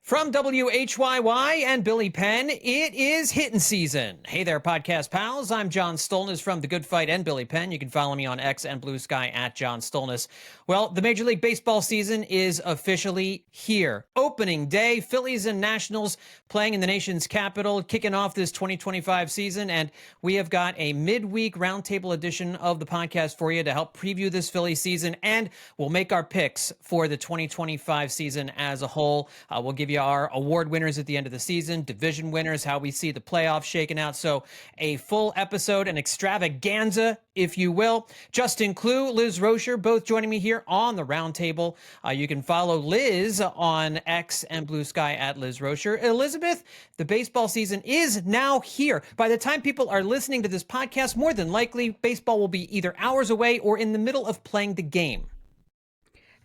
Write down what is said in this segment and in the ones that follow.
From WHYY and Billy Penn, it is Hittin season. Hey there, podcast pals. I'm John Stolnis from The Good Fight and Billy Penn. You can follow me on X and Blue Sky at John Stolnis. Well, the Major League Baseball season is officially here. Opening day, Phillies and Nationals playing in the nation's capital, kicking off this 2025 season. And we have got a midweek roundtable edition of the podcast for you to help preview this Phillies season. And we'll make our picks for the 2025 season as a whole. We'll give you our award winners at the end of the season, division winners, how we see the playoffs shaking out. So a full episode, an extravaganza, if you will. Justin Klugh, Liz Roscher, both joining me here on the roundtable. You can follow Liz on X and Blue Sky at Liz Roscher. Elizabeth, the baseball season is now here. By the time people are listening to this podcast, more than likely, baseball will be either hours away or in the middle of playing the game.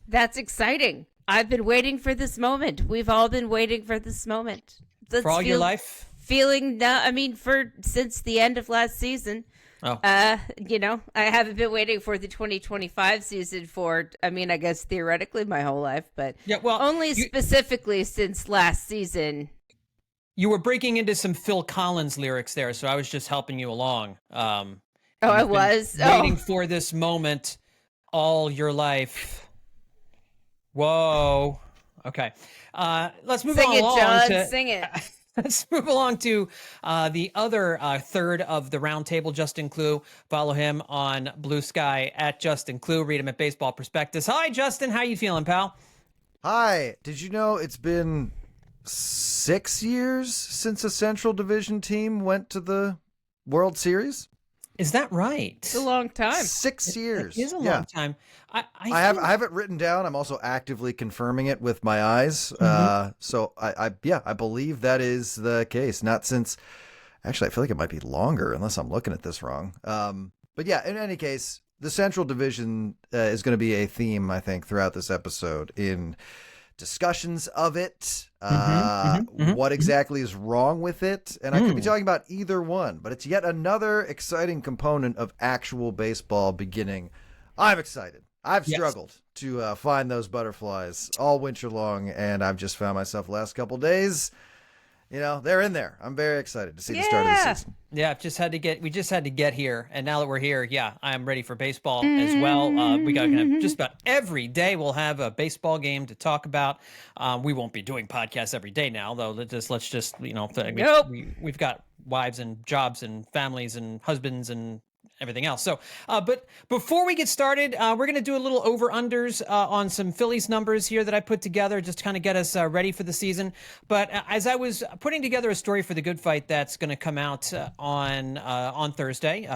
That's exciting. I've been waiting for this moment. We've all been waiting for this moment. For all your life? Since the end of last season. Oh. I haven't been waiting for the 2025 season for, I guess theoretically my whole life, but yeah, well, only specifically since last season. You were breaking into some Phil Collins lyrics there, so I was just helping you along. I was? Waiting for this moment all your life. Whoa. Okay. Let's move along. Sing it. Let's move along to the other third of the roundtable, Justin Klugh. Follow him on Blue Sky at Justin Klugh. Read him at Baseball Prospectus. Hi, Justin. How you feeling, pal? Hi. Did you know it's been 6 years since a Central Division team went to the World Series? Is that right? It's a long time. 6 years. It is a long time. I have it written down. I'm also actively confirming it with my eyes. So I believe that is the case. Not since, actually, I feel like it might be longer unless I'm looking at this wrong. But yeah, in any case, the Central Division is going to be a theme, I think, throughout this episode in discussions of it, what exactly is wrong with it, and I could be talking about either one, but it's yet another exciting component of actual baseball beginning. I'm excited. I've struggled to find those butterflies all winter long, and I've just found myself the last couple days. They're in there. I'm very excited to see the start of the season. Yeah, we just had to get here, and now that we're here, I'm ready for baseball as well. We got just about every day we'll have a baseball game to talk about. We won't be doing podcasts every day now, though. Let's just Nope. We've got wives and jobs and families and husbands and everything else. So, but before we get started, we're going to do a little over-unders on some Phillies numbers here that I put together just to kind of get us ready for the season. But as I was putting together a story for The Good Fight that's going to come out on Thursday,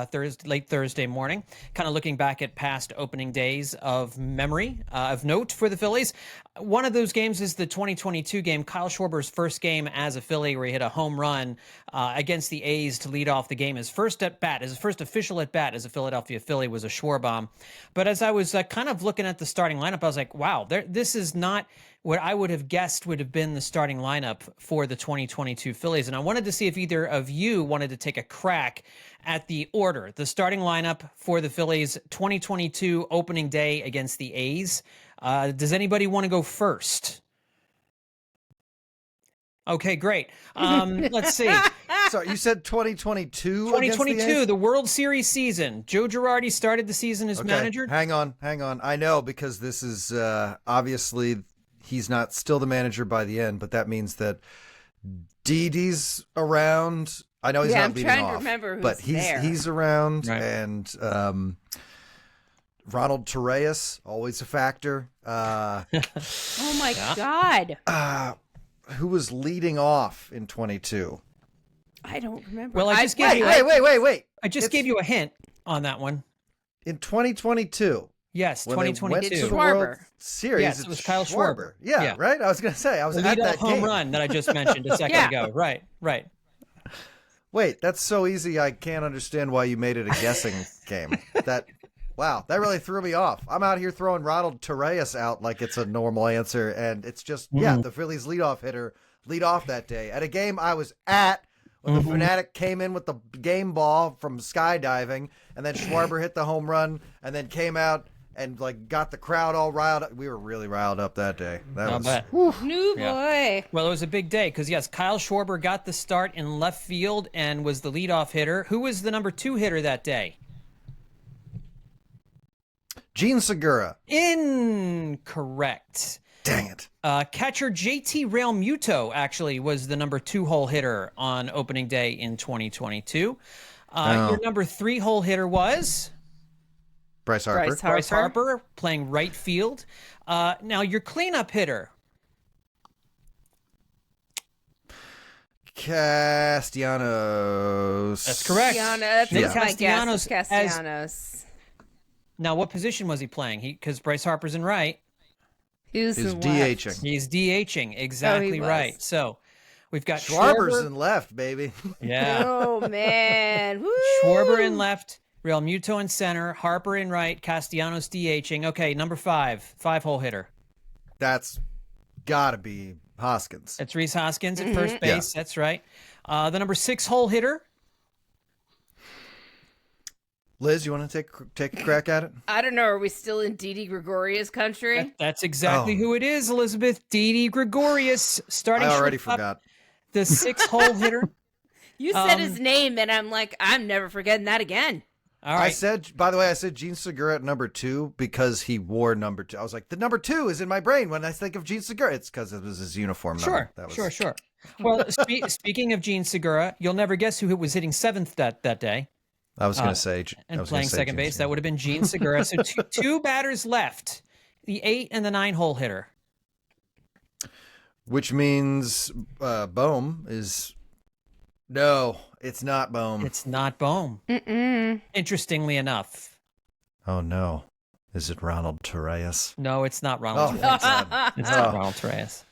late Thursday morning, kind of looking back at past opening days of memory, of note for the Phillies. One of those games is the 2022 game, Kyle Schwarber's first game as a Philly, where he hit a home run against the A's to lead off the game. His first official at bat as a Philadelphia Philly was a Schwarbomb. But as I was kind of looking at the starting lineup, I was like, wow, this is not what I would have guessed would have been the starting lineup for the 2022 Phillies. And I wanted to see if either of you wanted to take a crack at the order, the starting lineup for the Phillies 2022 opening day against the A's. Does anybody want to go first? Okay, great. Let's see. Sorry, you said 2022? 2022, the World Series season. Joe Girardi started the season as manager. Hang on. I know, because this is obviously he's not still the manager by the end, but that means that Didi's around. I know he's not leading off. I'm trying to remember who's but he's around, right. And Ronald Torreyes, always a factor. Oh my God. Who was leading off in 22? I don't remember. Well, I just gave you wait. I just gave you a hint on that one. In 2022. Yes, when 2022. They went to the Schwarber. World Series. Yes, it was Kyle Schwarber. Yeah, right? I was going to say, I was the at leadoff that home game. run that I just mentioned a second ago. Right. Wait, that's so easy. I can't understand why you made it a guessing game. Wow, that really threw me off. I'm out here throwing Ronald Torreyes out like it's a normal answer, and it's just, the Phillies leadoff hitter lead off that day at a game I was at when the Fanatic came in with the game ball from skydiving, and then Schwarber hit the home run, and then came out and like got the crowd all riled up. We were really riled up that day. That I'll was bet. New Yeah. boy. Well, it was a big day because, yes, Kyle Schwarber got the start in left field and was the leadoff hitter. Who was the number 2 hitter that day? Gene Segura. Incorrect. Dang it. Catcher JT Realmuto actually was the number 2 hole hitter on opening day in 2022. Your number 3 hole hitter was Bryce Harper. Bryce Harper playing right field. Now your cleanup hitter. Castellanos. That's correct. That's Nick my guess. Castellanos Castellanos. Now, what position was he playing? Because Bryce Harper's in right. Who's He's in DHing. left? He's DHing. Exactly was. right. So we've got Schwarber's Schwarber. in left, baby. Yeah. Oh man. Woo! Schwarber in left, Realmuto in center, Harper in right, Castellanos DHing. Okay, number 5, 5-hole hitter. That's got to be Hoskins. That's Rhys Hoskins at first Yeah. base. That's right. The number 6-hole hitter. Liz, you want to take a crack at it? I don't know. Are we still in Didi Gregorius country? That's exactly Oh. who it is, Elizabeth. Didi Gregorius starting. I already shortstop, forgot. The 6-hole hitter. You said his name, and I'm like, I'm never forgetting that again. All right. By the way, I said Gene Segura at number 2 because he wore number 2. I was like, the number 2 is in my brain when I think of Gene Segura. It's because it was his uniform number. Sure. Well, speaking of Gene Segura, you'll never guess who was hitting 7th that day. I was going to say. And playing second base. That would have been Gene Segura. So two batters left, the 8 and the 9-hole hitter. Which means Bohm is... No, it's not Bohm. It's not Bohm. Interestingly enough. Oh, no. Is it Ronald Torreyes? No, it's not Ronald Oh, Torreyes. thank God. It's not Ronald Torreyes.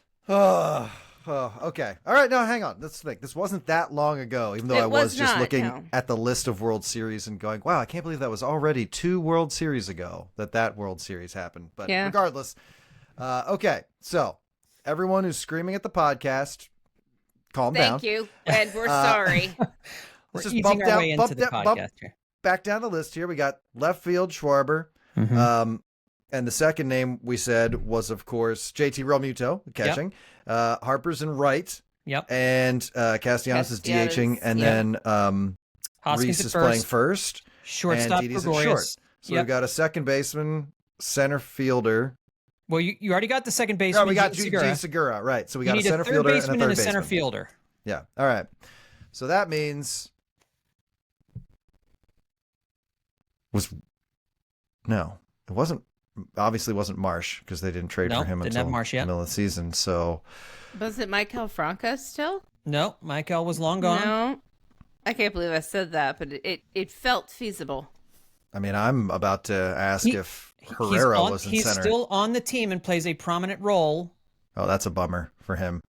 Okay. All right, no, hang on. Let's think. This wasn't that long ago, even though It I was was just not, looking no. at the list of World Series and going, wow, I can't believe that was already 2 World Series ago that World Series happened. But Yeah. regardless, okay, so everyone who's screaming at the podcast, calm down. Thank you, and we're sorry. We're Let's just easing bump our down- way bump into the down- podcast bump- here. Back down the list here, we got left field Schwarber. And the second name we said was, of course, JT Realmuto, catching. Harper's in right. Yep. And Castellanos is Castellanos, DHing. And yeah. then Hoskins Reese at is playing first. Shortstop and Didi's at Gregorius. short. So we've got a second baseman, center fielder. Well, you already got the second baseman. No, we got Gene Gene Segura. Right. So we You got a need center third fielder and a baseman third and a baseman. center fielder. Yeah. All right. So that means it wasn't. Obviously, wasn't Marsh because they didn't trade No, for him didn't until have Marsh the yet. middle of the season. So Was it Michael Franco still? No, Michael was long gone. No. I can't believe I said that, but it felt feasible. I mean, I'm about to ask if He's Herrera on- was in he's center. still on the team and plays a prominent role. Oh, that's a bummer for him.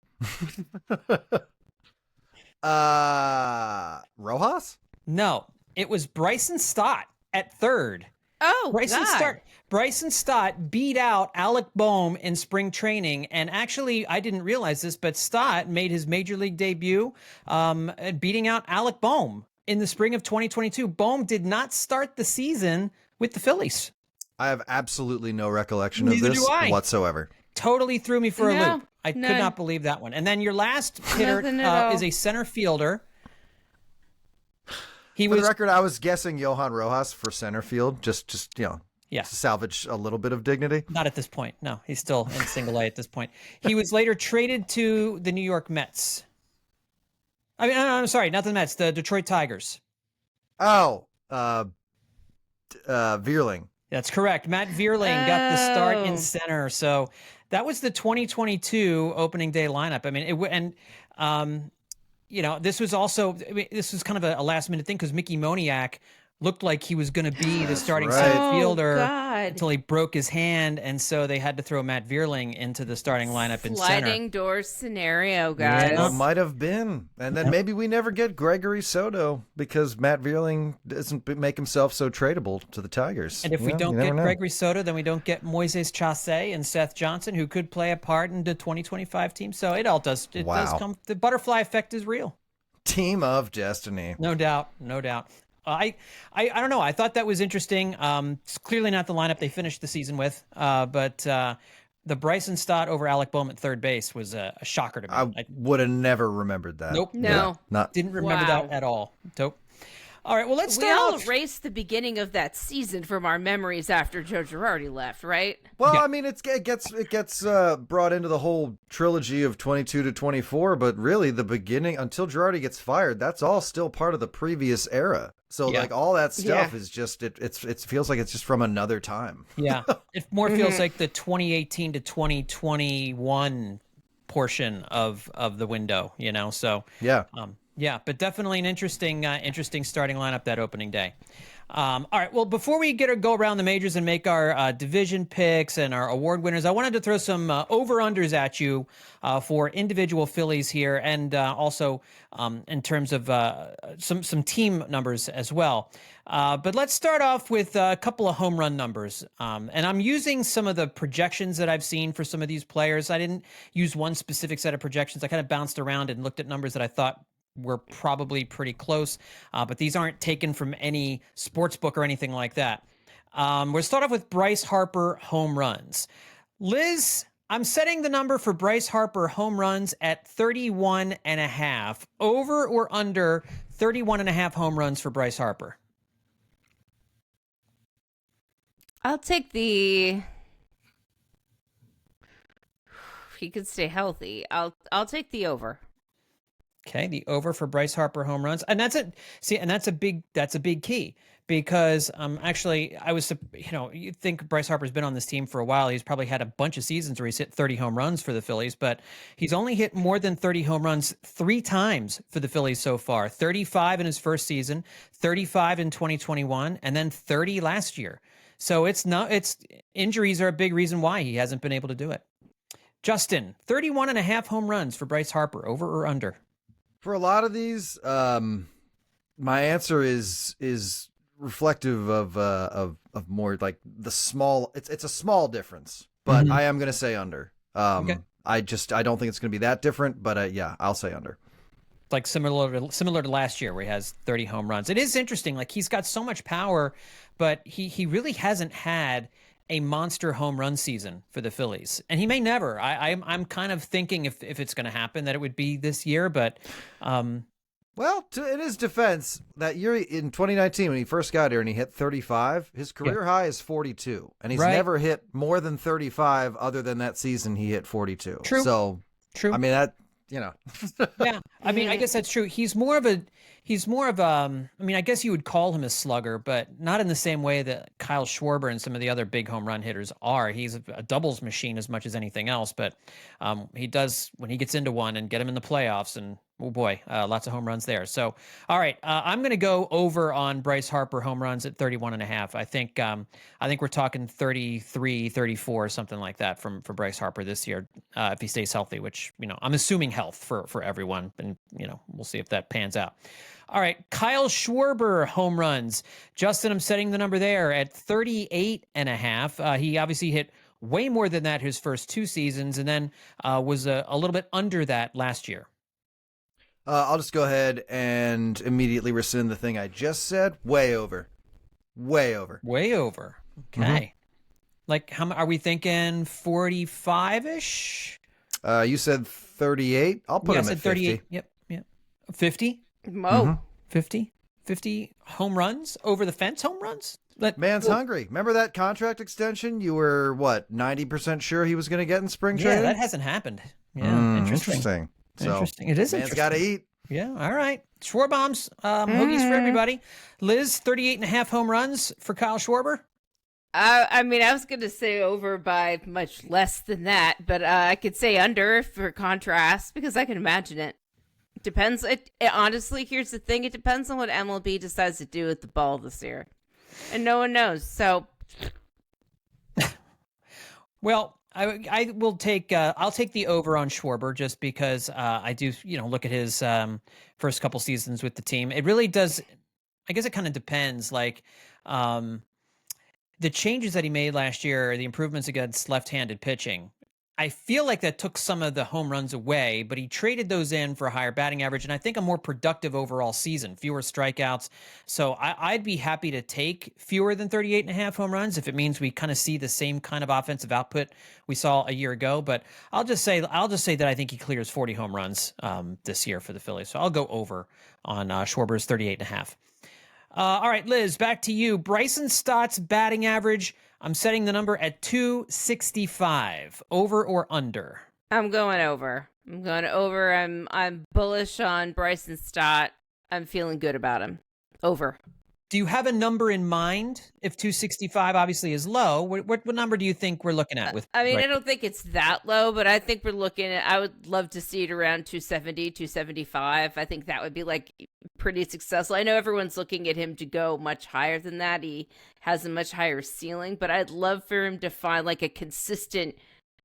Rojas? No, it was Bryson Stott at third. Oh, Bryson Stott beat out Alec Boehm in spring training, and actually, I didn't realize this, but Stott made his major league debut, beating out Alec Boehm in the spring of 2022. Boehm did not start the season with the Phillies. I have absolutely no recollection of Neither this do I. whatsoever. Totally threw me for a No, loop. I could none. not believe that one. And then your last hitter Nothing at all. is a center fielder. He For was the record, I was guessing Johan Rojas for center field, just to yeah. salvage a little bit of dignity. Not at this point. No, he's still in single A at this point. He was later traded to the New York Mets. I mean, I'm sorry, not the Mets, the Detroit Tigers. Oh, Vierling. That's correct. Matt Vierling got the start Oh. in center. So that was the 2022 opening day lineup. I mean, this was also, this was kind of a last minute thing because Mickey Moniak looked like he was going to be the starting right. center Oh, fielder God. until he broke his hand, and so they had to throw Matt Vierling into the starting lineup in center. Sliding door scenario, guys. Yeah. Well, it might have been. And then maybe we never get Gregory Soto because Matt Vierling doesn't make himself so tradable to the Tigers. And if we You don't never get know. Gregory Soto, then we don't get Moises Chassé and Seth Johnson, who could play a part in the 2025 team. So it all does. It does Wow. come. The butterfly effect is real. Team of Destiny. No doubt. No doubt. I don't know. I thought that was interesting. It's clearly not the lineup they finished the season with, but the Bryson Stott over Alec Boehm at third base was a shocker to me. I would have never remembered that. Nope. No. Not Didn't remember Wow. that at all. Nope. All right, well, let's We start all off. erased the beginning of that season from our memories after Joe Girardi left, right? Well, Yeah. I mean, it gets brought into the whole trilogy of 22 to 24, but really the beginning until Girardi gets fired, that's all still part of the previous era. So Yeah. like all that stuff Yeah. is just it feels like it's just from another time. Yeah, it more feels like the 2018 to 2021 portion of the window, you know. So Yeah. yeah, but definitely an interesting starting lineup that opening day. All right, well, before we go around the majors and make our division picks and our award winners, I wanted to throw some over-unders at you for individual Phillies here, and also in terms of some team numbers as well. But let's start off with a couple of home run numbers. And I'm using some of the projections that I've seen for some of these players. I didn't use one specific set of projections. I kind of bounced around and looked at numbers that I thought were probably pretty close, but these aren't taken from any sports book or anything like that. We'll start off with Bryce Harper home runs. Liz, I'm setting the number for Bryce Harper home runs at 31 and a half. Over or under 31 and a half home runs for Bryce Harper? I'll take the. If he could stay healthy, I'll take the over. Okay, the over for Bryce Harper home runs, and that's it. See, and that's a big key because actually I was, you think Bryce Harper's been on this team for a while. He's probably had a bunch of seasons where he's hit 30 home runs for the Phillies, but he's only hit more than 30 home runs 3 times for the Phillies so far. 35 in his first season, 35 in 2021, and then 30 last year. So it's injuries are a big reason why he hasn't been able to do it. Justin, 31 and a half home runs for Bryce Harper, over or under? For a lot of these, my answer is reflective of more like the small. It's a small difference, but I am going to say under. Okay. I don't think it's going to be that different, but yeah, I'll say under. Like similar to last year where he has 30 home runs. It is interesting. Like he's got so much power, but he really hasn't had a monster home run season for the Phillies, and he may never. I'm kind of thinking if it's going to happen that it would be this year, but Well, in his defense, that year in 2019 when he first got here and he hit 35, his career high is 42, and he's Right. never hit more than 35 other than that season he hit 42. True. So, true. I mean that, Yeah, I mean, I guess that's true. He's more of I mean, I guess you would call him a slugger, but not in the same way that Kyle Schwarber and some of the other big home run hitters are. He's a doubles machine as much as anything else, but he does, when he gets into one, and get him in the playoffs, and oh boy, lots of home runs there. So, all right, I'm going to go over on Bryce Harper home runs at 31 and a half. I think we're talking 33, 34, something like that for Bryce Harper this year, if he stays healthy, which, I'm assuming health for everyone, and, we'll see if that pans out. All right, Kyle Schwarber home runs. Justin, I'm setting the number there at 38 and a half. He obviously hit way more than that his first 2 seasons, and then was a little bit under that last year. I'll just go ahead and immediately rescind the thing I just said. Way over. Way over. Way over. Okay. Like, how are we thinking? 45-ish? You said 38. I'll put Yeah, I him said at 50. 38. Yep. 50? Mo. 50 home runs? Over the fence home runs? Man's hungry. Remember that contract extension you were, 90% sure he was going to get in spring Yeah, training? that hasn't happened. Yeah, interesting. So, Interesting. It is man's interesting. got to eat. Yeah, all right. Schwarbombs, hoagies for everybody. Liz, 38 and a half home runs for Kyle Schwarber. I mean, I was going to say over by much less than that, but I could say under for contrast because I can imagine it. Depends. It honestly, here's the thing: it depends on what MLB decides to do with the ball this year, and no one knows. So, Well, I will take I'll take the over on Schwarber just because I do look at his first couple seasons with the team. It really does. I guess it kind of depends. Like the changes that he made last year, the improvements against left-handed pitching. I feel like that took some of the home runs away, but he traded those in for a higher batting average, and I think a more productive overall season, fewer strikeouts. So I'd be happy to take fewer than 38 and a half home runs if it means we kind of see the same kind of offensive output we saw a year ago. But I'll just say that I think he clears 40 home runs this year for the Phillies. So I'll go over on Schwarber's 38 and a half. All right, Liz, back to you. Bryson Stott's batting average, I'm setting the number at 265. Over or under? I'm going over. I'm bullish on Bryson Stott. I'm feeling good about him. Over. Do you have a number in mind? If 265 obviously is low, what number do you think we're looking at? I don't think it's that low, but I think we're looking at, I would love to see it around 270, 275. I think that would be like pretty successful. I know everyone's looking at him to go much higher than that. He has a much higher ceiling, but I'd love for him to find like a consistent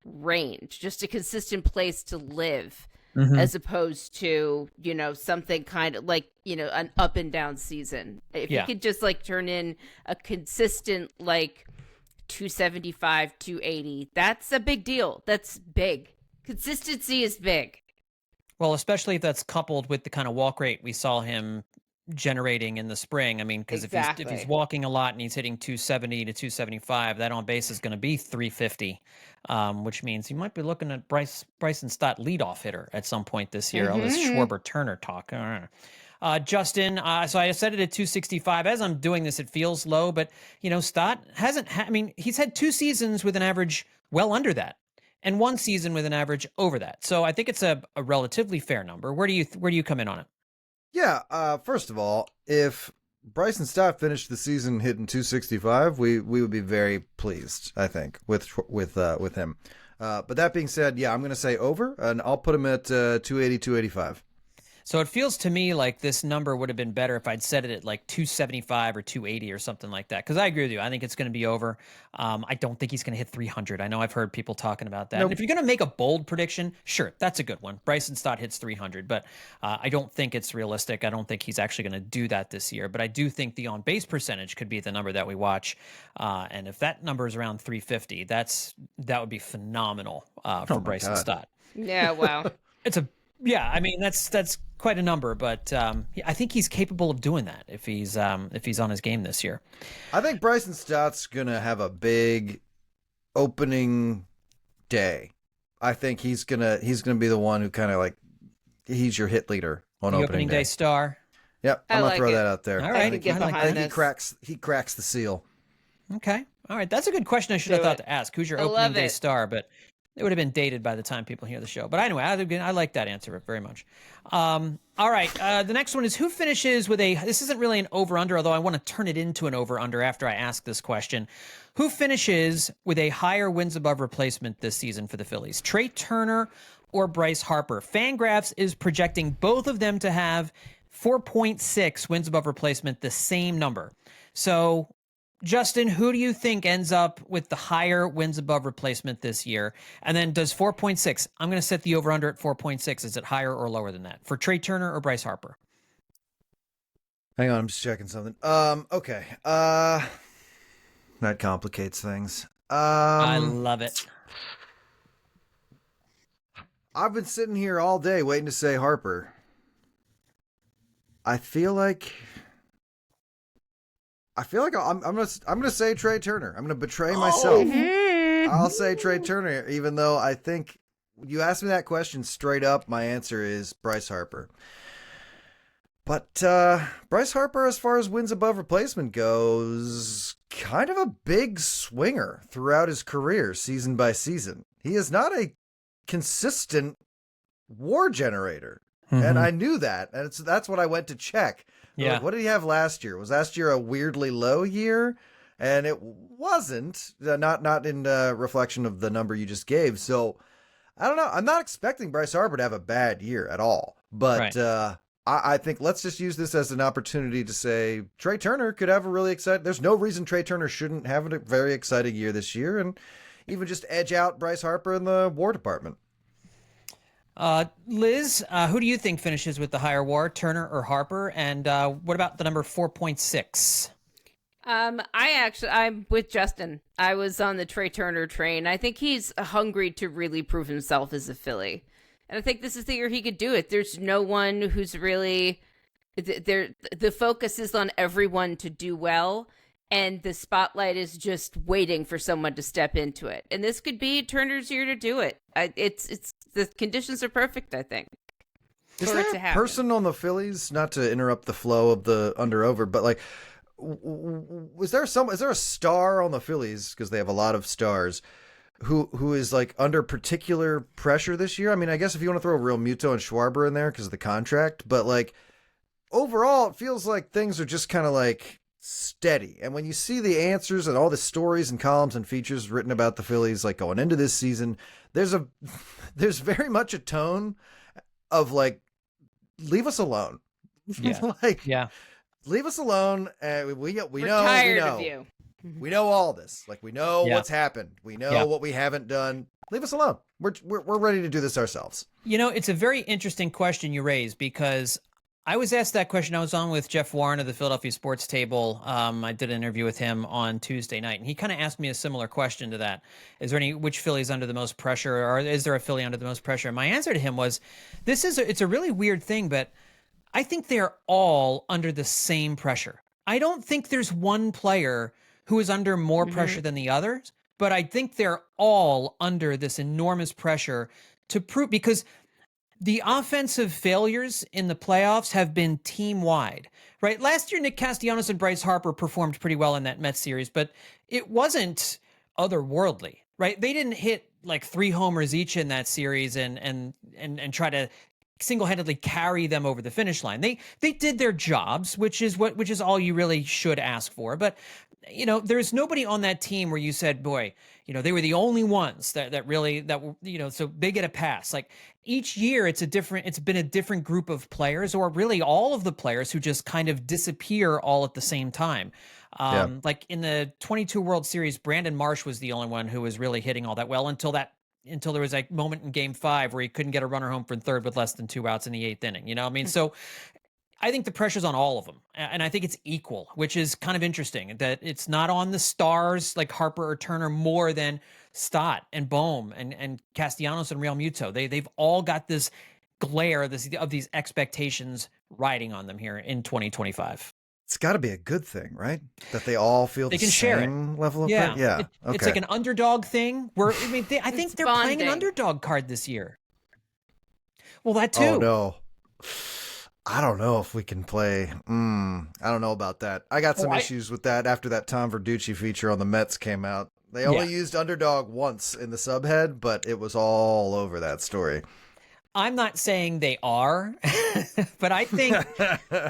range, just a consistent place to live. As opposed to, something kind of like, an up and down season. If you could just like turn in a consistent like 275, 280, that's a big deal. That's big. Consistency is big. Well, especially if that's coupled with the kind of walk rate we saw him generating in the spring. I mean, because if he's walking a lot and he's hitting 270 to 275, that on base is going to be 350, which means you might be looking at Bryson Stott leadoff hitter at some point this year. All this Schwarber Turner talk. Justin, so I set it at 265. As I'm doing this, it feels low, but Stott he's had 2 seasons with an average well under that, and 1 season with an average over that. So I think it's a relatively fair number. Where do you come in on it? Yeah, first of all, if Bryson Stott finished the season hitting 265, we would be very pleased, I think, with him. But that being said, yeah, I'm going to say over, and I'll put him at 280, 285. So it feels to me like this number would have been better if I'd set it at like 275 or 280 or something like that. Because I agree with you. I think it's going to be over. I don't think he's going to hit 300. I know I've heard people talking about that. Nope. And if you're going to make a bold prediction, sure, that's a good one. Bryson Stott hits 300, but I don't think it's realistic. I don't think he's actually going to do that this year. But I do think the on-base percentage could be the number that we watch. And if that number is around 350, that would be phenomenal for Bryson Stott. Yeah, wow. That's quite a number, but I think he's capable of doing that if he's on his game this year. I think Bryson Stott's gonna have a big opening day. I think he's gonna be the one who kind of like he's your hit leader on the opening day star. Yep, I'm gonna throw that out there. All right, I think he cracks the seal. Okay, all right, that's a good question. I should have thought to ask. Who's your opening day star? But it would have been dated by the time people hear the show. But anyway, I like that answer very much. All right. The next one is who finishes with this isn't really an over-under, although I want to turn it into an over-under after I ask this question. Who finishes with a higher wins above replacement this season for the Phillies? Trey Turner or Bryce Harper? Fangraphs is projecting both of them to have 4.6 wins above replacement, the same number. So, Justin, who do you think ends up with the higher wins above replacement this year? And then does 4.6, I'm going to set the over-under at 4.6. Is it higher or lower than that? For Trey Turner or Bryce Harper? Hang on, I'm just checking something. Okay. That complicates things. I love it. I've been sitting here all day waiting to say Harper. I feel like I'm gonna say Trey Turner. I'm gonna betray myself. I'll say Trey Turner, even though I think you asked me that question straight up. My answer is Bryce Harper. But Bryce Harper, as far as wins above replacement goes, kind of a big swinger throughout his career, season by season. He is not a consistent WAR generator, and I knew that, and that's what I went to check. Yeah. Like, what did he have last year? Was last year a weirdly low year? And it wasn't, not in reflection of the number you just gave. So I don't know. I'm not expecting Bryce Harper to have a bad year at all. But right. I think let's just use this as an opportunity to say Trey Turner could have a really exciting. There's no reason Trey Turner shouldn't have a very exciting year this year and even just edge out Bryce Harper in the WAR department. Liz, who do you think finishes with the higher WAR, Turner or Harper? And what about the number 4.6? I'm with Justin. I was on the Trey Turner train. I think he's hungry to really prove himself as a Philly. And I think this is the year he could do it. There's no one who's really there. The focus is on everyone to do well, and the spotlight is just waiting for someone to step into it. And this could be Turner's year to do it. It's the conditions are perfect, I think. Is there a person on the Phillies, not to interrupt the flow of the under-over, but like, is there a star on the Phillies, because they have a lot of stars, who is like under particular pressure this year? I mean, I guess if you want to throw Real Muto and Schwarber in there because of the contract, but like overall, it feels like things are just kind of like steady. And when you see the answers and all the stories and columns and features written about the Phillies, like going into this season, there's very much a tone of like, leave us alone. Yeah. Like, yeah. Leave us alone. We know. Of you. We know all this. Like, we know what's happened. We know what we haven't done. Leave us alone. We're ready to do this ourselves. You know, it's a very interesting question you raise, because I was asked that question. I was on with Jeff Warren of the Philadelphia Sports Table. I did an interview with him on Tuesday night, and he kind of asked me a similar question to that. Is there which Philly's under the most pressure, or is there a Philly under the most pressure? And my answer to him was, it's a really weird thing, but I think they're all under the same pressure. I don't think there's one player who is under more pressure than the others, but I think they're all under this enormous pressure to prove, because the offensive failures in the playoffs have been team-wide, right? Last year, Nick Castellanos and Bryce Harper performed pretty well in that Mets series, but it wasn't otherworldly, right? They didn't hit like 3 homers each in that series and try to single-handedly carry them over the finish line. They did their jobs, which is all you really should ask for. But you know, there's nobody on that team where you said, boy, you know, they were the only ones that really, you know, so they get a pass. Like each year it's been a different group of players, or really all of the players who just kind of disappear all at the same time. Like in the 22 World Series, Brandon Marsh was the only one who was really hitting all that well until there was a moment in Game 5 where he couldn't get a runner home from third with less than 2 outs in the 8th inning. You know what I mean? So I think the pressure's on all of them, and I think it's equal, which is kind of interesting, that it's not on the stars like Harper or Turner more than Stott and Bohm and Castellanos and Real Muto. They've all got this glare of these expectations riding on them here in 2025. It's got to be a good thing, right? That they all feel the same level of pressure. Yeah. Okay. It's like an underdog thing. I think they're playing an underdog card this year. Well, that too. Oh no. I don't know if we can play. I don't know about that. I got some issues with that after that Tom Verducci feature on the Mets came out. They only used underdog once in the subhead, but it was all over that story. I'm not saying they are, but I think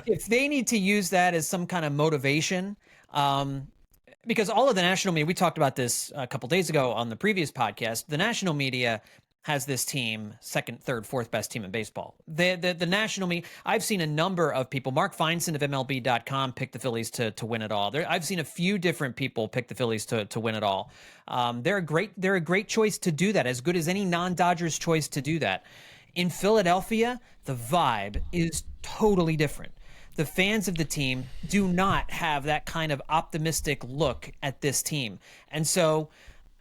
if they need to use that as some kind of motivation, because all of the national media, we talked about this a couple days ago on the previous podcast, the national media has this team second, third, fourth best team in baseball. The national media, I've seen a number of people, Mark Feinstein of MLB.com picked the Phillies to win it all. I've seen a few different people pick the Phillies to win it all. They're a great choice to do that, as good as any non-Dodgers choice to do that. In Philadelphia, the vibe is totally different. The fans of the team do not have that kind of optimistic look at this team. And so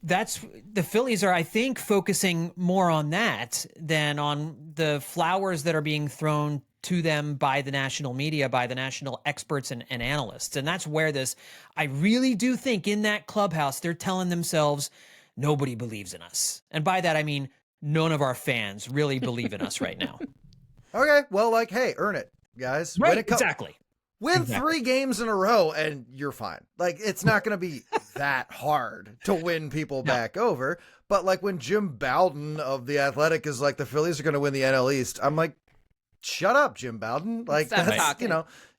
the Phillies are, I think, focusing more on that than on the flowers that are being thrown to them by the national media, by the national experts and analysts. And that's where I really do think in that clubhouse, they're telling themselves, nobody believes in us. And by that, I mean, none of our fans really believe in us right now. Okay, well, hey, earn it, guys. Right, exactly. Win 3 games in a row and you're fine. Like, it's not going to be that hard to win people back over. But like when Jim Bowden of The Athletic is like, the Phillies are going to win the NL East, I'm like, shut up, Jim Bowden. Like, that's talking.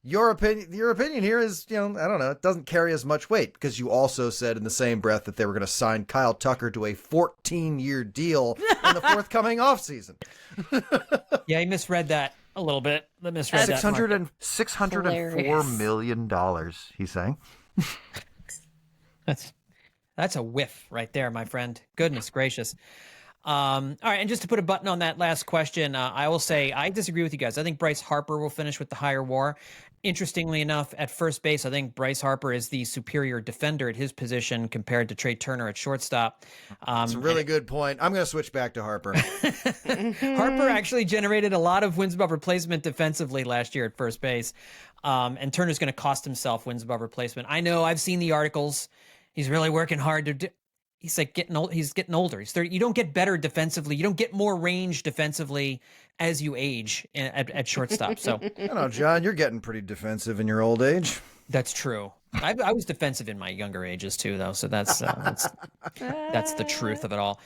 Your opinion here is, I don't know, it doesn't carry as much weight, because you also said in the same breath that they were going to sign Kyle Tucker to a 14-year deal in the forthcoming offseason. Yeah, he misread that a little bit. $604 million, he's saying. That's a whiff right there, my friend. Goodness gracious. All right, and just to put a button on that last question, I will say I disagree with you guys. I think Bryce Harper will finish with the higher WAR. Interestingly enough, at first base, I think Bryce Harper is the superior defender at his position compared to Trey Turner at shortstop. It's a really good point. I'm going to switch back to Harper. Harper actually generated a lot of wins above replacement defensively last year at first base, and Turner's going to cost himself wins above replacement. I know. I've seen the articles. He's really working hard to do. He's like getting old. He's getting older. He's 30. You don't get better defensively. You don't get more range defensively as you age at shortstop. So I don't know, John, you're getting pretty defensive in your old age. that's true. I was defensive in my younger ages too, though. So that's the truth of it all.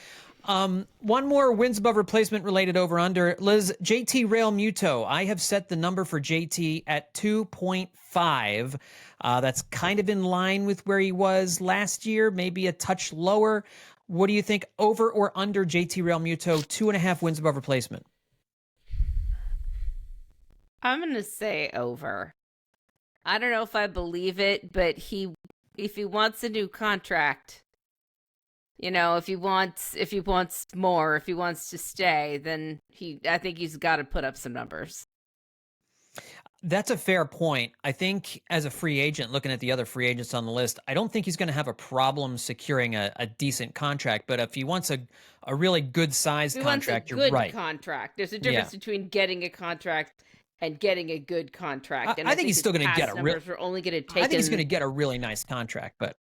One more wins above replacement related over under. Liz, JT Real Muto. I have set the number for JT at 2.5. That's kind of in line with where he was last year, maybe a touch lower. What do you think, over or under JT Real Muto, 2.5 wins above replacement? I'm going to say over. I don't know if I believe it, but if he wants a new contract, if he wants more, if he wants to stay, then I think he's got to put up some numbers. That's a fair point. I think as a free agent, looking at the other free agents on the list, I don't think he's going to have a problem securing a decent contract. But if he wants a really good sized contract, you're right. Contract. There's a difference between getting a contract and getting a good contract. And I think he's still going to get I think he's going to get a really nice contract, but.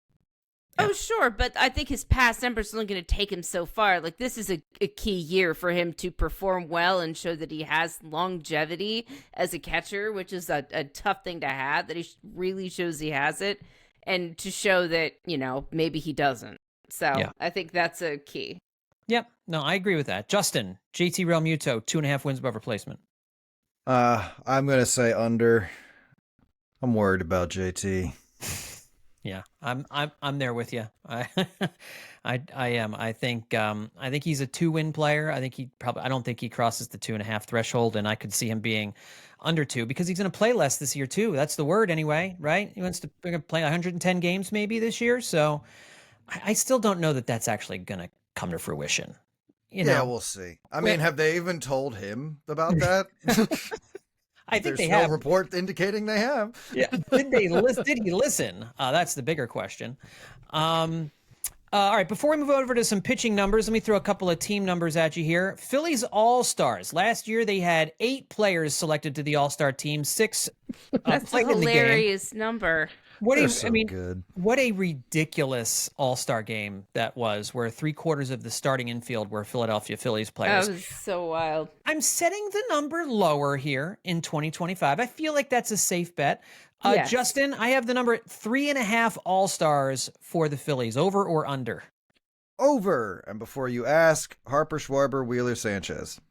Oh, sure, but I think his past numbers are only going to take him so far. Like, this is a key year for him to perform well and show that he has longevity as a catcher, which is a tough thing to have, that he really shows he has it, and to show that, maybe he doesn't. So yeah. I think that's a key. Yep. No, I agree with that. Justin, JT Real Muto, 2.5 wins above replacement. I'm going to say under. I'm worried about JT. Yeah, I'm there with you. I am. I think he's a 2-win player. I don't think he crosses the 2.5 threshold, and I could see him being under 2 because he's going to play less this year too. That's the word anyway, right? He wants to play 110 games maybe this year. So I still don't know that that's actually going to come to fruition. Yeah, we'll see. I mean, have they even told him about that? I think There's no report indicating they have. Yeah. Did he listen? That's the bigger question. All right, before we move over to some pitching numbers, let me throw a couple of team numbers at you here. Phillies All-Stars. Last year, they had 8 players selected to the All-Star team, 6 That's played a in the game. Hilarious number. What a ridiculous All-Star game that was, where 3/4 of the starting infield were Philadelphia Phillies players. That was so wild. I'm setting the number lower here in 2025. I feel like that's a safe bet. Yes. Justin, I have the number at 3.5 All-Stars for the Phillies. Over or under? Over. And before you ask, Harper, Schwarber, Wheeler, Sanchez.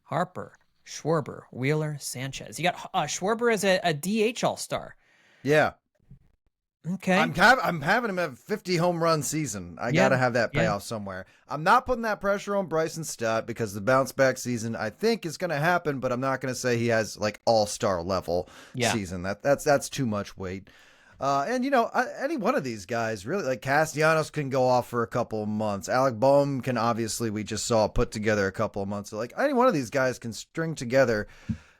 Harper, Schwarber, Wheeler, Sanchez. You got Schwarber as a DH All-Star. Yeah. Okay. I'm having him have 50 home run season. I got to have that payoff somewhere. I'm not putting that pressure on Bryson Stott because the bounce back season I think is going to happen, but I'm not going to say he has like all-star level season. That's too much weight. And any one of these guys really, like Castellanos can go off for a couple of months. Alec Boehm can, obviously we just saw put together a couple of months. So like any one of these guys can string together.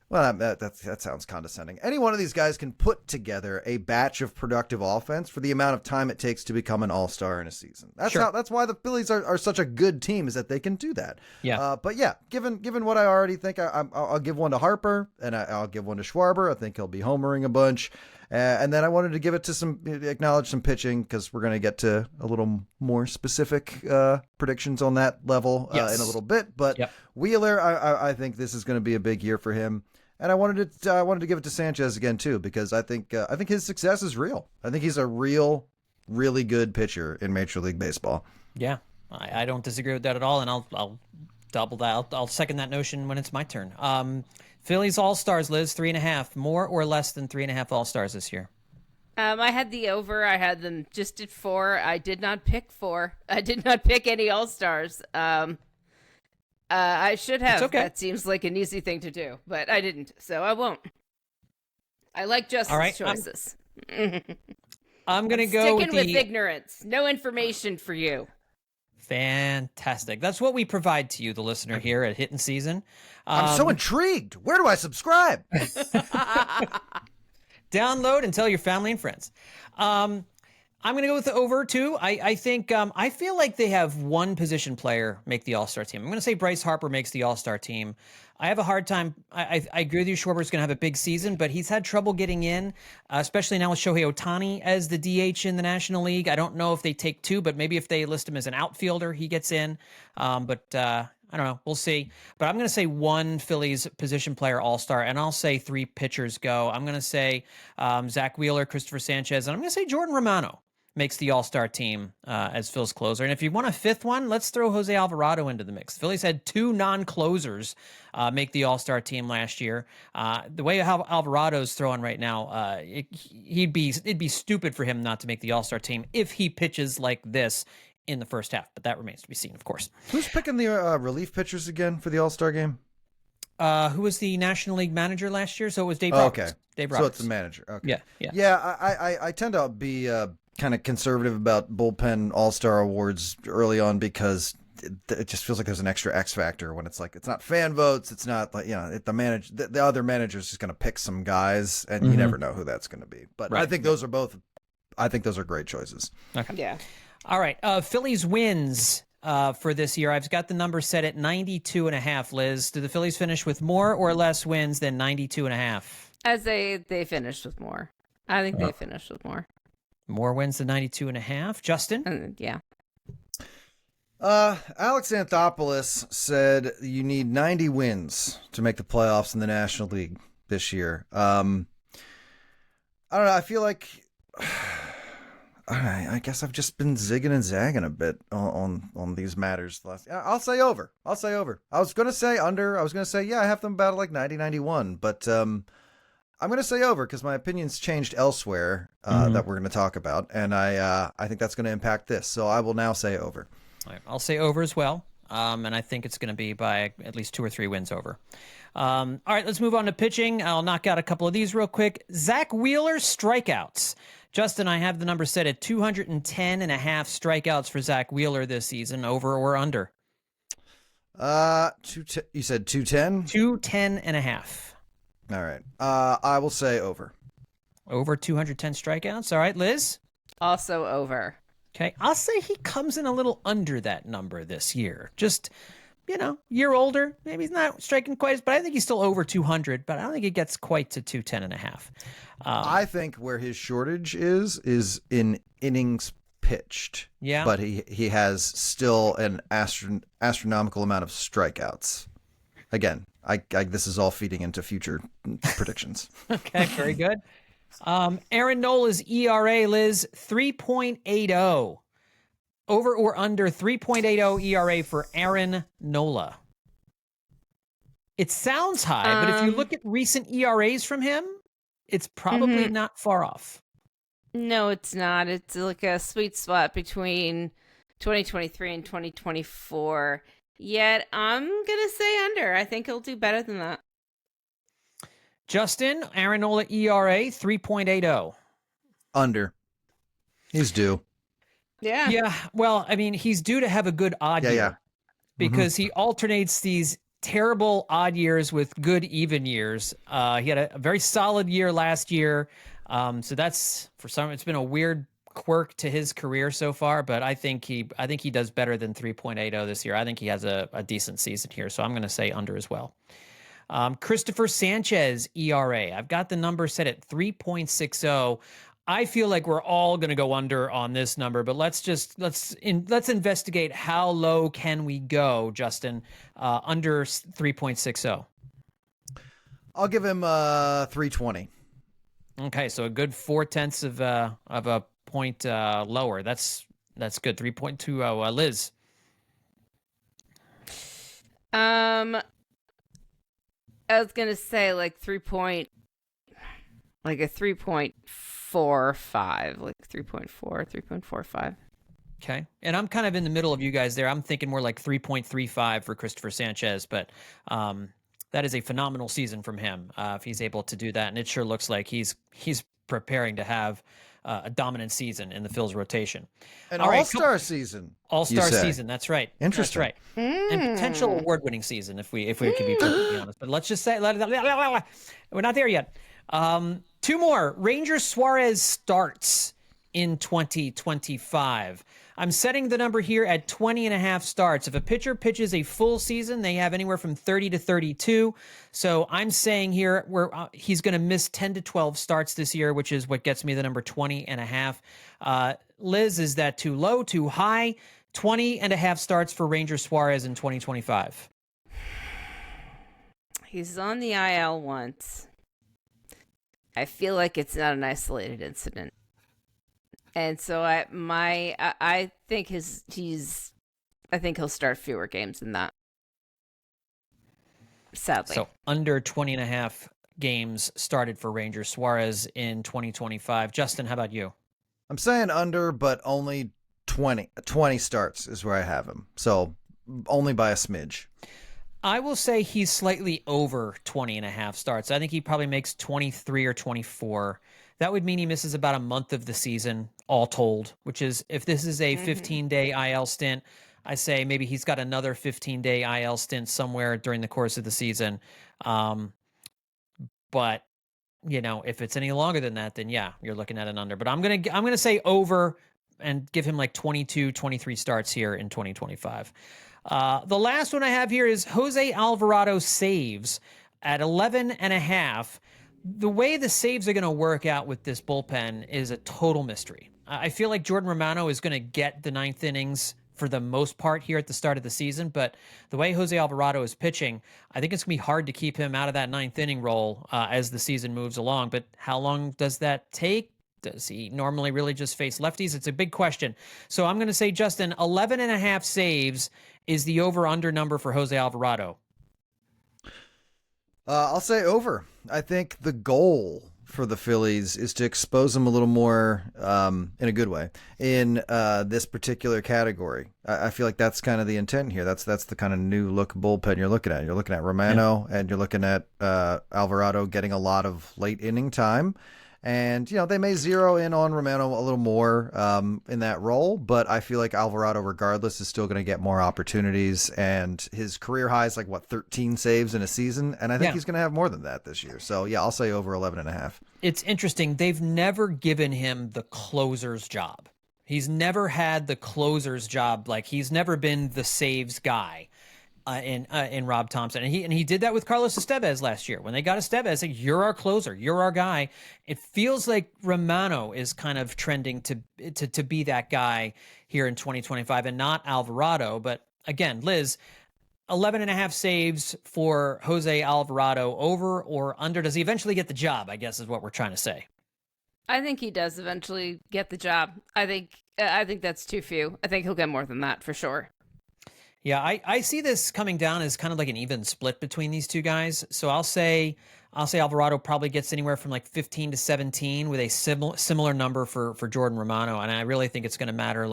Well, that sounds condescending. Any one of these guys can put together a batch of productive offense for the amount of time it takes to become an all-star in a season. That's why the Phillies are such a good team, is that they can do that. Yeah. But yeah, given what I already think, I'll give one to Harper and I'll give one to Schwarber. I think he'll be homering a bunch. And then I wanted to give it to acknowledge some pitching, because we're going to get to a little more specific predictions on that level in a little bit. But Wheeler, I think this is going to be a big year for him. And I wanted to give it to Sanchez again too, because I think his success is real. I think he's a really good pitcher in Major League Baseball. Yeah, I don't disagree with that at all, and I'll double that. I'll second that notion when it's my turn. Phillies All-Stars, Liz, 3.5, more or less than 3.5 All-Stars this year? I had the over. I had them just at 4. I did not pick 4. I did not pick any All-Stars. I should have. Okay. That seems like an easy thing to do, but I didn't, so I won't. I like Justin's choices. I'm going to go sticking with ignorance. No information for you. Fantastic. That's what we provide to you, the listener, here at Hittin Season. I'm so intrigued. Where do I subscribe? Download and tell your family and friends. I'm going to go with the over too. I think I feel like they have one position player make the All-Star team. I'm going to say Bryce Harper makes the All-Star team. I have a hard time. I agree with you. Schwarber's going to have a big season, but he's had trouble getting in, especially now with Shohei Ohtani as the DH in the National League. I don't know if they take two, but maybe if they list him as an outfielder, he gets in. But I don't know. We'll see. But I'm going to say one Phillies position player All-Star, and I'll say three pitchers go. I'm going to say Zach Wheeler, Christopher Sanchez, and I'm going to say Jordan Romano makes the All-Star team as Phil's closer. And if you want a fifth one, let's throw Jose Alvarado into the mix. The Phillies had two non-closers make the All-Star team last year. The way how Alvarado's throwing right now, it'd be stupid for him not to make the All-Star team if he pitches like this in the first half. But that remains to be seen, of course. Who's picking the relief pitchers again for the All-Star game? Who was the National League manager last year? So it was Dave Roberts. Okay. Dave So Roberts. it's the manager. Okay. Yeah. I tend to be kind of conservative about bullpen All-Star awards early on because it just feels like there's an extra X factor when it's like it's not fan votes, it's not like the other manager's just going to pick some guys and you never know who that's going to be. But Right. I think those are great choices. Okay. Yeah. All right. Phillies wins for this year. I've got the number set at 92.5. Liz, do the Phillies finish with more or less wins than 92.5? As they finished with more. I think they finished with more. More wins than 92.5. Justin? And yeah. Alex Anthopoulos said you need 90 wins to make the playoffs in the National League this year. I don't know. I feel like I guess I've just been zigging and zagging a bit on these matters. I'll say over. I was going to say under. I was going to say, yeah, I have them about like 90, 91. But I'm going to say over because my opinion's changed elsewhere that we're going to talk about. And I think that's going to impact this. So I will now say over. All right, I'll say over as well. And I think it's going to be by at least 2 or 3 wins over. All right, let's move on to pitching. I'll knock out a couple of these real quick. Zach Wheeler strikeouts. Justin, I have the number set at 210.5 strikeouts for Zach Wheeler this season, over or under? You said 210? 210.5. All right. I will say over. Over 210 strikeouts. All right, Liz? Also over. Okay, I'll say he comes in a little under that number this year. Just, year older. Maybe he's not striking quite, but I think he's still over 200, but I don't think he gets quite to 210.5. I think where his shortage is in innings pitched. Yeah. But he has still an astronomical amount of strikeouts. Again, this is all feeding into future predictions. Okay, very good. Aaron Nola's ERA, Liz, 3.80. Over or under 3.80 ERA for Aaron Nola? It sounds high, but if you look at recent ERAs from him, it's probably not far off. No, it's not. It's like a sweet spot between 2023 and 2024. Yet I'm going to say under. I think he'll do better than that. Justin, Aaron Nola ERA, 3.80. Under. He's due. Yeah. Yeah, well, I mean, he's due to have a good odd year. Yeah. Because he alternates these terrible odd years with good even years. He had a very solid year last year. So that's, for some, it's been a weird quirk to his career so far, but I think he does better than 3.80 this year. I think he has a decent season here, so I'm going to say under as well. Christopher Sanchez ERA. I've got the number set at 3.60. I feel like we're all going to go under on this number, but let's investigate how low can we go, Justin, under 3.60. I'll give him 320. Okay, so a good 0.4 of a point lower. That's good. 3.20. Liz. I was gonna say like 3.45, like 3.45. Okay, and I'm kind of in the middle of you guys there. I'm thinking more like 3.35 for Christopher Sanchez, but that is a phenomenal season from him if he's able to do that, and it sure looks like he's preparing to have a dominant season in the Phil's rotation. An All right, all-star season. All-star you say. season. That's right. Interesting. That's right. And potential award-winning season, if we could be perfectly honest. But let's just say we're not there yet. Two more. Rangers Suarez starts in 2025. I'm setting the number here at 20 and a half starts. If a pitcher pitches a full season, they have anywhere from 30 to 32. So I'm saying here he's going to miss 10 to 12 starts this year, which is what gets me the number 20 and a half. Liz, is that too low, too high? 20 and a half starts for Ranger Suarez in 2025. He's on the IL once. I feel like it's not an isolated incident. And so I think I think he'll start fewer games than that. Sadly. So under 20 and a half games started for Ranger Suarez in 2025. Justin, how about you? I'm saying under, but only 20 starts is where I have him. So only by a smidge. I will say he's slightly over 20 and a half starts. I think he probably makes 23 or 24. That would mean he misses about a month of the season, all told, which is, if this is a 15-day IL stint, I say maybe he's got another 15-day IL stint somewhere during the course of the season. But, if it's any longer than that, then yeah, you're looking at an under. But I'm gonna say over and give him like 22, 23 starts here in 2025. The last one I have here is Jose Alvarado saves at 11 and a half. The way the saves are going to work out with this bullpen is a total mystery. I feel like Jordan Romano is going to get the ninth innings for the most part here at the start of the season, but the way Jose Alvarado is pitching, I think it's going to be hard to keep him out of that ninth inning role as the season moves along. But how long does that take? Does he normally really just face lefties? It's a big question. So I'm going to say, Justin, 11 and a half saves is the over-under number for Jose Alvarado. I'll say over. I think the goal for the Phillies is to expose them a little more, in a good way, in this particular category. I feel like that's kind of the intent here. That's the kind of new look bullpen you're looking at. You're looking at Romano, and you're looking at Alvarado getting a lot of late inning time. And, they may zero in on Romano a little more in that role, but I feel like Alvarado, regardless, is still going to get more opportunities. And his career high is 13 saves in a season. And I think he's going to have more than that this year. So, yeah, I'll say over 11 and a half. It's interesting. They've never given him the closer's job. He's never had the closer's job. He's never been the saves guy. In Rob Thompson, and he did that with Carlos Estevez last year. When they got Estevez, you're our closer, you're our guy. It feels like Romano is kind of trending to be that guy here in 2025, and not Alvarado. But again, Liz, 11 and a half saves for Jose Alvarado, over or under? Does he eventually get the job? I guess is what we're trying to say. I think he does eventually get the job. I think that's too few. I think he'll get more than that for sure. Yeah, I see this coming down as kind of like an even split between these two guys. So I'll say Alvarado probably gets anywhere from 15 to 17 with a similar number for Jordan Romano. And I really think it's going to matter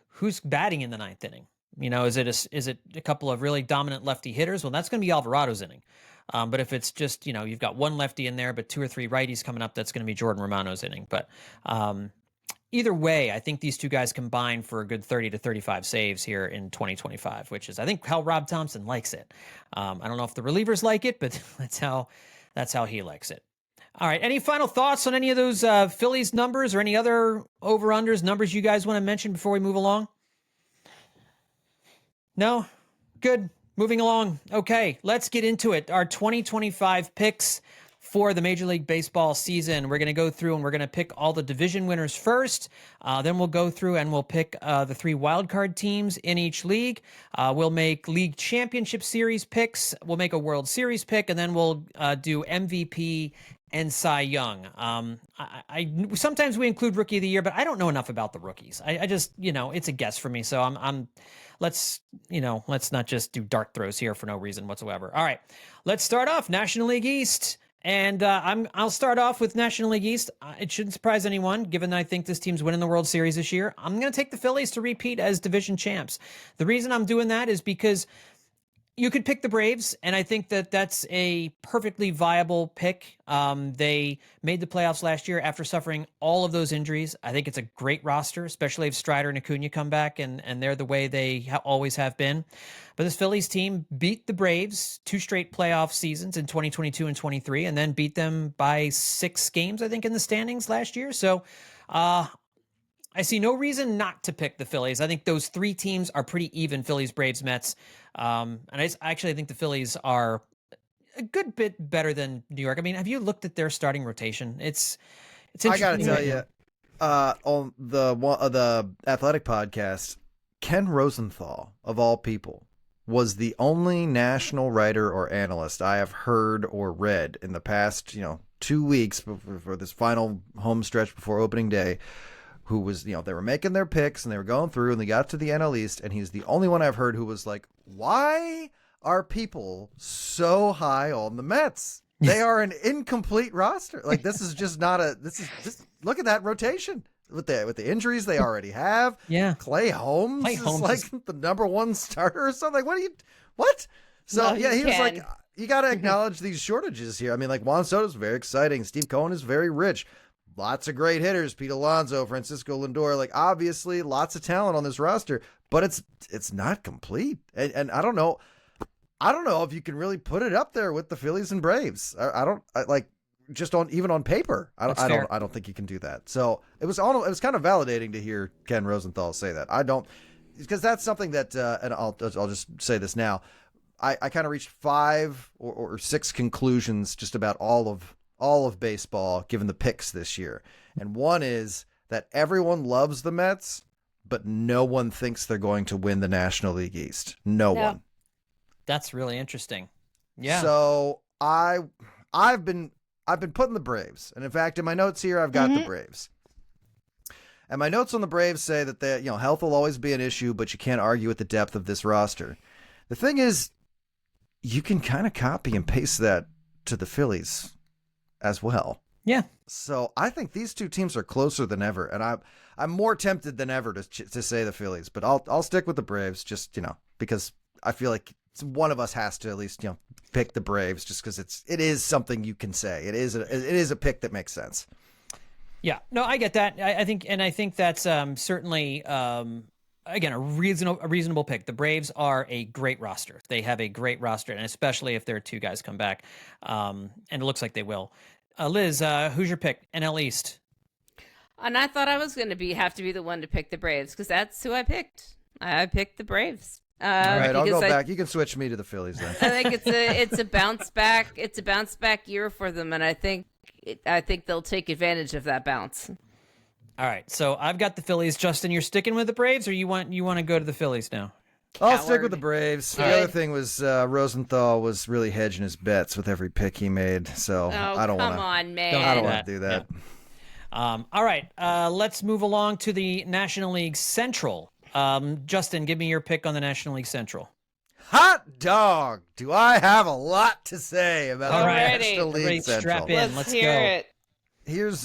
who's batting in the ninth inning. Is it a couple of really dominant lefty hitters? Well, that's going to be Alvarado's inning. But if it's just, you've got one lefty in there, but two or three righties coming up, that's going to be Jordan Romano's inning. But either way, I think these two guys combine for a good 30 to 35 saves here in 2025, which is, I think, how Rob Thompson likes it. I don't know if the relievers like it, but that's how he likes it. All right. Any final thoughts on any of those Phillies numbers or any other over-unders numbers you guys want to mention before we move along? No? Good. Moving along. Okay, let's get into it. Our 2025 picks for the Major League Baseball season. We're going to go through and we're going to pick all the division winners first. Then we'll go through and we'll pick the 3 wildcard teams in each league. We'll make league championship series picks. We'll make a World Series pick, and then we'll do MVP and Cy Young. I sometimes we include Rookie of the Year, but I don't know enough about the rookies. I just, it's a guess for me. So let's not just do dart throws here for no reason whatsoever. All right, let's start off National League East. And I'll start off with National League East. It shouldn't surprise anyone, given that I think this team's winning the World Series this year. I'm going to take the Phillies to repeat as division champs. The reason I'm doing that is because You could pick the Braves, and I think that that's a perfectly viable pick. They made the playoffs last year after suffering all of those injuries. I think it's a great roster, especially if Strider and Acuna come back, and they're the way they always have been. But this Phillies team beat the Braves 2 straight playoff seasons in 2022 and 23, and then beat them by 6 games, I think, in the standings last year. So, I see no reason not to pick the Phillies. I think those 3 teams are pretty even: Phillies, Braves, Mets. And I actually think the Phillies are a good bit better than New York. I mean, have you looked at their starting rotation? It's I interesting. got to tell you, on the Athletic podcast, Ken Rosenthal, of all people, was the only national writer or analyst I have heard or read in the past, 2 weeks before this final home stretch before opening day, who was, they were making their picks and they were going through and they got to the NL East, and he's the only one I've heard who was like, why are people so high on the Mets? They are an incomplete roster. Like, this is just not just look at that rotation with the injuries they already have. Yeah. Clay Holmes is like the number 1 starter or something. Like, what? So, he was like, you got to acknowledge these shortages here. I mean, like, Juan Soto's very exciting. Steve Cohen is very rich. Lots of great hitters, Pete Alonso, Francisco Lindor, like, obviously lots of talent on this roster, but it's not complete. And I don't know if you can really put it up there with the Phillies and Braves. Just even on paper. I don't think you can do that. So it was kind of validating to hear Ken Rosenthal say that. Because that's something that, and I'll just say this now. I kind of reached 5 or 6 conclusions just about all of baseball, given the picks this year. And one is that everyone loves the Mets, but no one thinks they're going to win the National League East. No one. That's really interesting. Yeah. So I've been putting the Braves. And in fact, in my notes here, I've got the Braves. And my notes on the Braves say that health will always be an issue, but you can't argue with the depth of this roster. The thing is, you can kind of copy and paste that to the Phillies as well. Yeah. So I think these 2 teams are closer than ever, and I'm more tempted than ever to say the Phillies, but I'll stick with the Braves, just because I feel like one of us has to at least pick the Braves, just because it is something you can say. It is a pick that makes sense. Yeah. No, I get that. I think that's certainly again a reasonable pick. The Braves are a great roster. They have a great roster, and especially if their 2 guys come back, and it looks like they will. Liz, who's your pick? NL East. And I thought I was going to have to be the one to pick the Braves, because that's who I picked. I picked the Braves. All right, I'll go back. You can switch me to the Phillies then. I think it's a bounce back. It's a bounce back year for them, and I think they'll take advantage of that bounce. All right, so I've got the Phillies. Justin, you're sticking with the Braves, or you want to go to the Phillies now? I'll stick with the Braves. The other thing was Rosenthal was really hedging his bets with every pick he made, so I don't want to. Come on, man! I don't want to do that. Yeah. All right, let's move along to the National League Central. Justin, give me your pick on the National League Central. Hot dog! Do I have a lot to say about the National League Central? Strap in. Let's hear it. Here's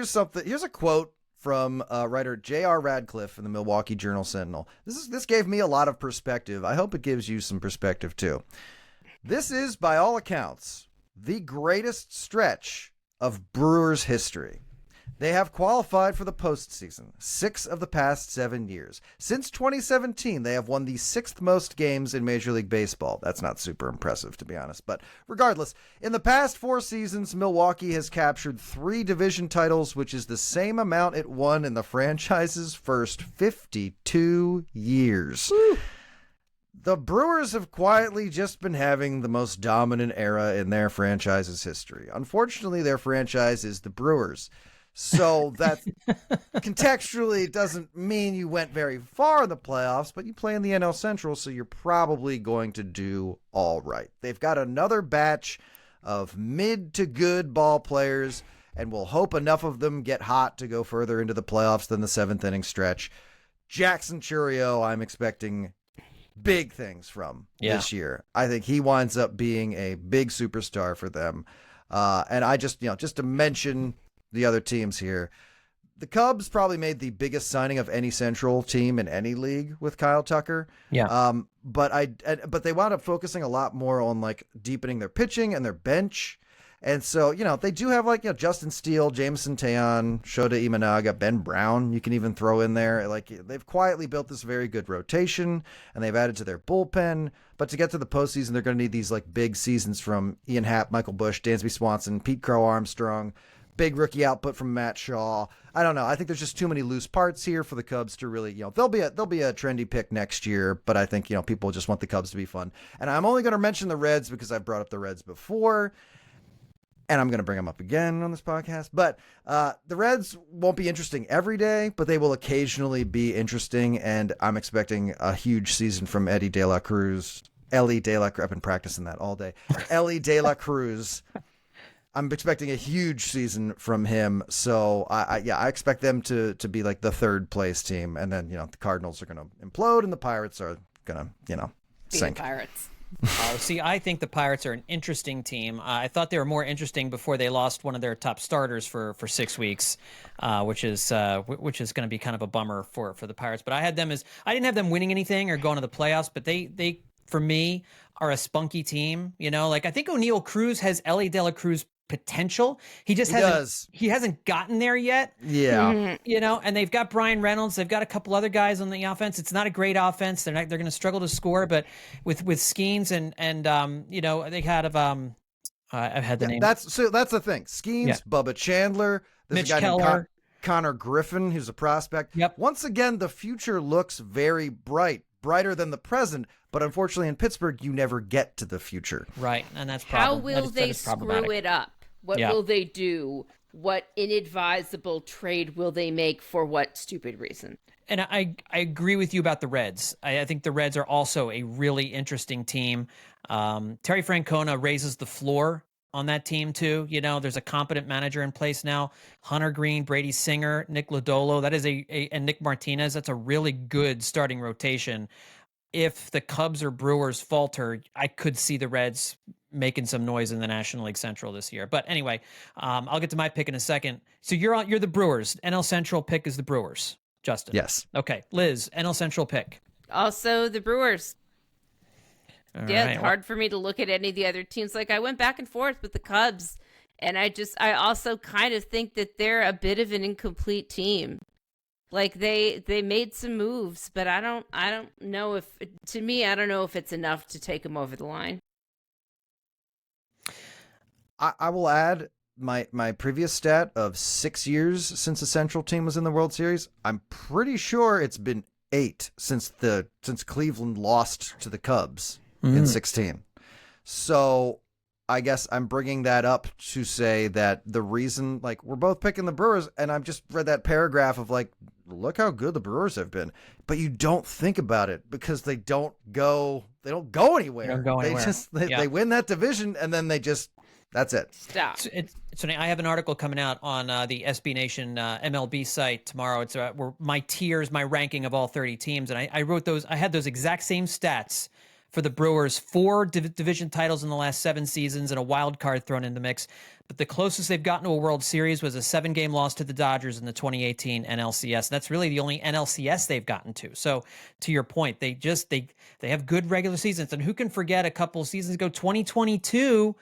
something. Here's a quote from writer J.R. Radcliffe in the Milwaukee Journal-Sentinel. This gave me a lot of perspective. I hope it gives you some perspective too. This is, by all accounts, the greatest stretch of Brewers history. They have qualified for the postseason 6 of the past 7 years. Since 2017, they have won the 6th most games in Major League Baseball. That's not super impressive, to be honest. But regardless, in the past 4 seasons, Milwaukee has captured 3 division titles, which is the same amount it won in the franchise's first 52 years. Woo. The Brewers have quietly just been having the most dominant era in their franchise's history. Unfortunately, their franchise is the Brewers. So that contextually doesn't mean you went very far in the playoffs, but you play in the NL Central, so you're probably going to do all right. They've got another batch of mid to good ball players, and we'll hope enough of them get hot to go further into the playoffs than the 7th inning stretch. Jackson Chourio, I'm expecting big things from this year. I think he winds up being a big superstar for them. And I just to mention the other teams here, the Cubs probably made the biggest signing of any Central team in any league with Kyle Tucker. Yeah. But they wound up focusing a lot more on like deepening their pitching and their bench. And so, they do have like, Justin Steele, Jameson Taillon, Shota Imanaga, Ben Brown, you can even throw in there. Like, they've quietly built this very good rotation, and they've added to their bullpen. But to get to the postseason, they're going to need these like big seasons from Ian Happ, Michael Bush, Dansby Swanson, Pete Crow Armstrong, big rookie output from Matt Shaw. I don't know. I think there's just too many loose parts here for the Cubs to really, they'll be a trendy pick next year, but I think, people just want the Cubs to be fun. And I'm only going to mention the Reds because I've brought up the Reds before. And I'm going to bring them up again on this podcast. But the Reds won't be interesting every day, but they will occasionally be interesting. And I'm expecting a huge season from Ellie De La Cruz. I've been practicing that all day. Ellie De La Cruz. I'm expecting a huge season from him. So, I expect them to be like the third place team. And then, the Cardinals are going to implode and the Pirates are going to, sink. Pirates. Oh, see, I think the Pirates are an interesting team. I thought they were more interesting before they lost one of their top starters for 6 weeks, which is going to be kind of a bummer for the Pirates. But I didn't have them winning anything or going to the playoffs, but they for me are a spunky team. Like I think O'Neal Cruz has Ellie De La Cruz potential. He hasn't gotten there yet. Yeah. And they've got Brian Reynolds. They've got a couple other guys on the offense. It's not a great offense. They're going to struggle to score, but with Skeens and they had I've had the name. That's the thing. Skeens, Bubba Chandler, there's Mitch a guy Keller. named Connor Griffin, who's a prospect. Yep. Once again, the future looks very brighter than the present, but unfortunately in Pittsburgh, you never get to the future. Right, and that's how will they screw it up? What will they do? What inadvisable trade will they make for what stupid reason? And I agree with you about the Reds. I think the Reds are also a really interesting team. Terry Francona raises the floor on that team too. There's a competent manager in place now. Hunter Green, Brady Singer, Nick Lodolo. That is and Nick Martinez. That's a really good starting rotation. If the Cubs or Brewers falter, I could see the Reds making some noise in the National League Central this year. But anyway, I'll get to my pick in a second. So you're the Brewers. NL Central pick is the Brewers. Justin. Yes. Okay. Liz, NL Central pick. Also the Brewers. All yeah, right. It's hard for me to look at any of the other teams. Like I went back and forth with the Cubs, and I also kind of think that they're a bit of an incomplete team. Like they made some moves, but I don't know if I don't know if it's enough to take them over the line. I will add my previous stat of 6 years since the Central team was in the World Series. I'm pretty sure it's been 8 since Cleveland lost to the Cubs in 16. So I guess I'm bringing that up to say that the reason, like, we're both picking the Brewers, and I've just read that paragraph of like, look how good the Brewers have been, but you don't think about it because they don't go anywhere. They don't go anywhere. They win that division and then that's it. Stop. So I have an article coming out on the SB Nation MLB site tomorrow. It's my tiers, my ranking of all 30 teams, and I wrote those. I had those exact same stats for the Brewers: 4 division titles in the last 7 seasons and a wild card thrown in the mix. But the closest they've gotten to a World Series was a 7-game loss to the Dodgers in the 2018 NLCS. That's really the only NLCS they've gotten to. So to your point, they have good regular seasons, and who can forget a couple seasons ago, 2022.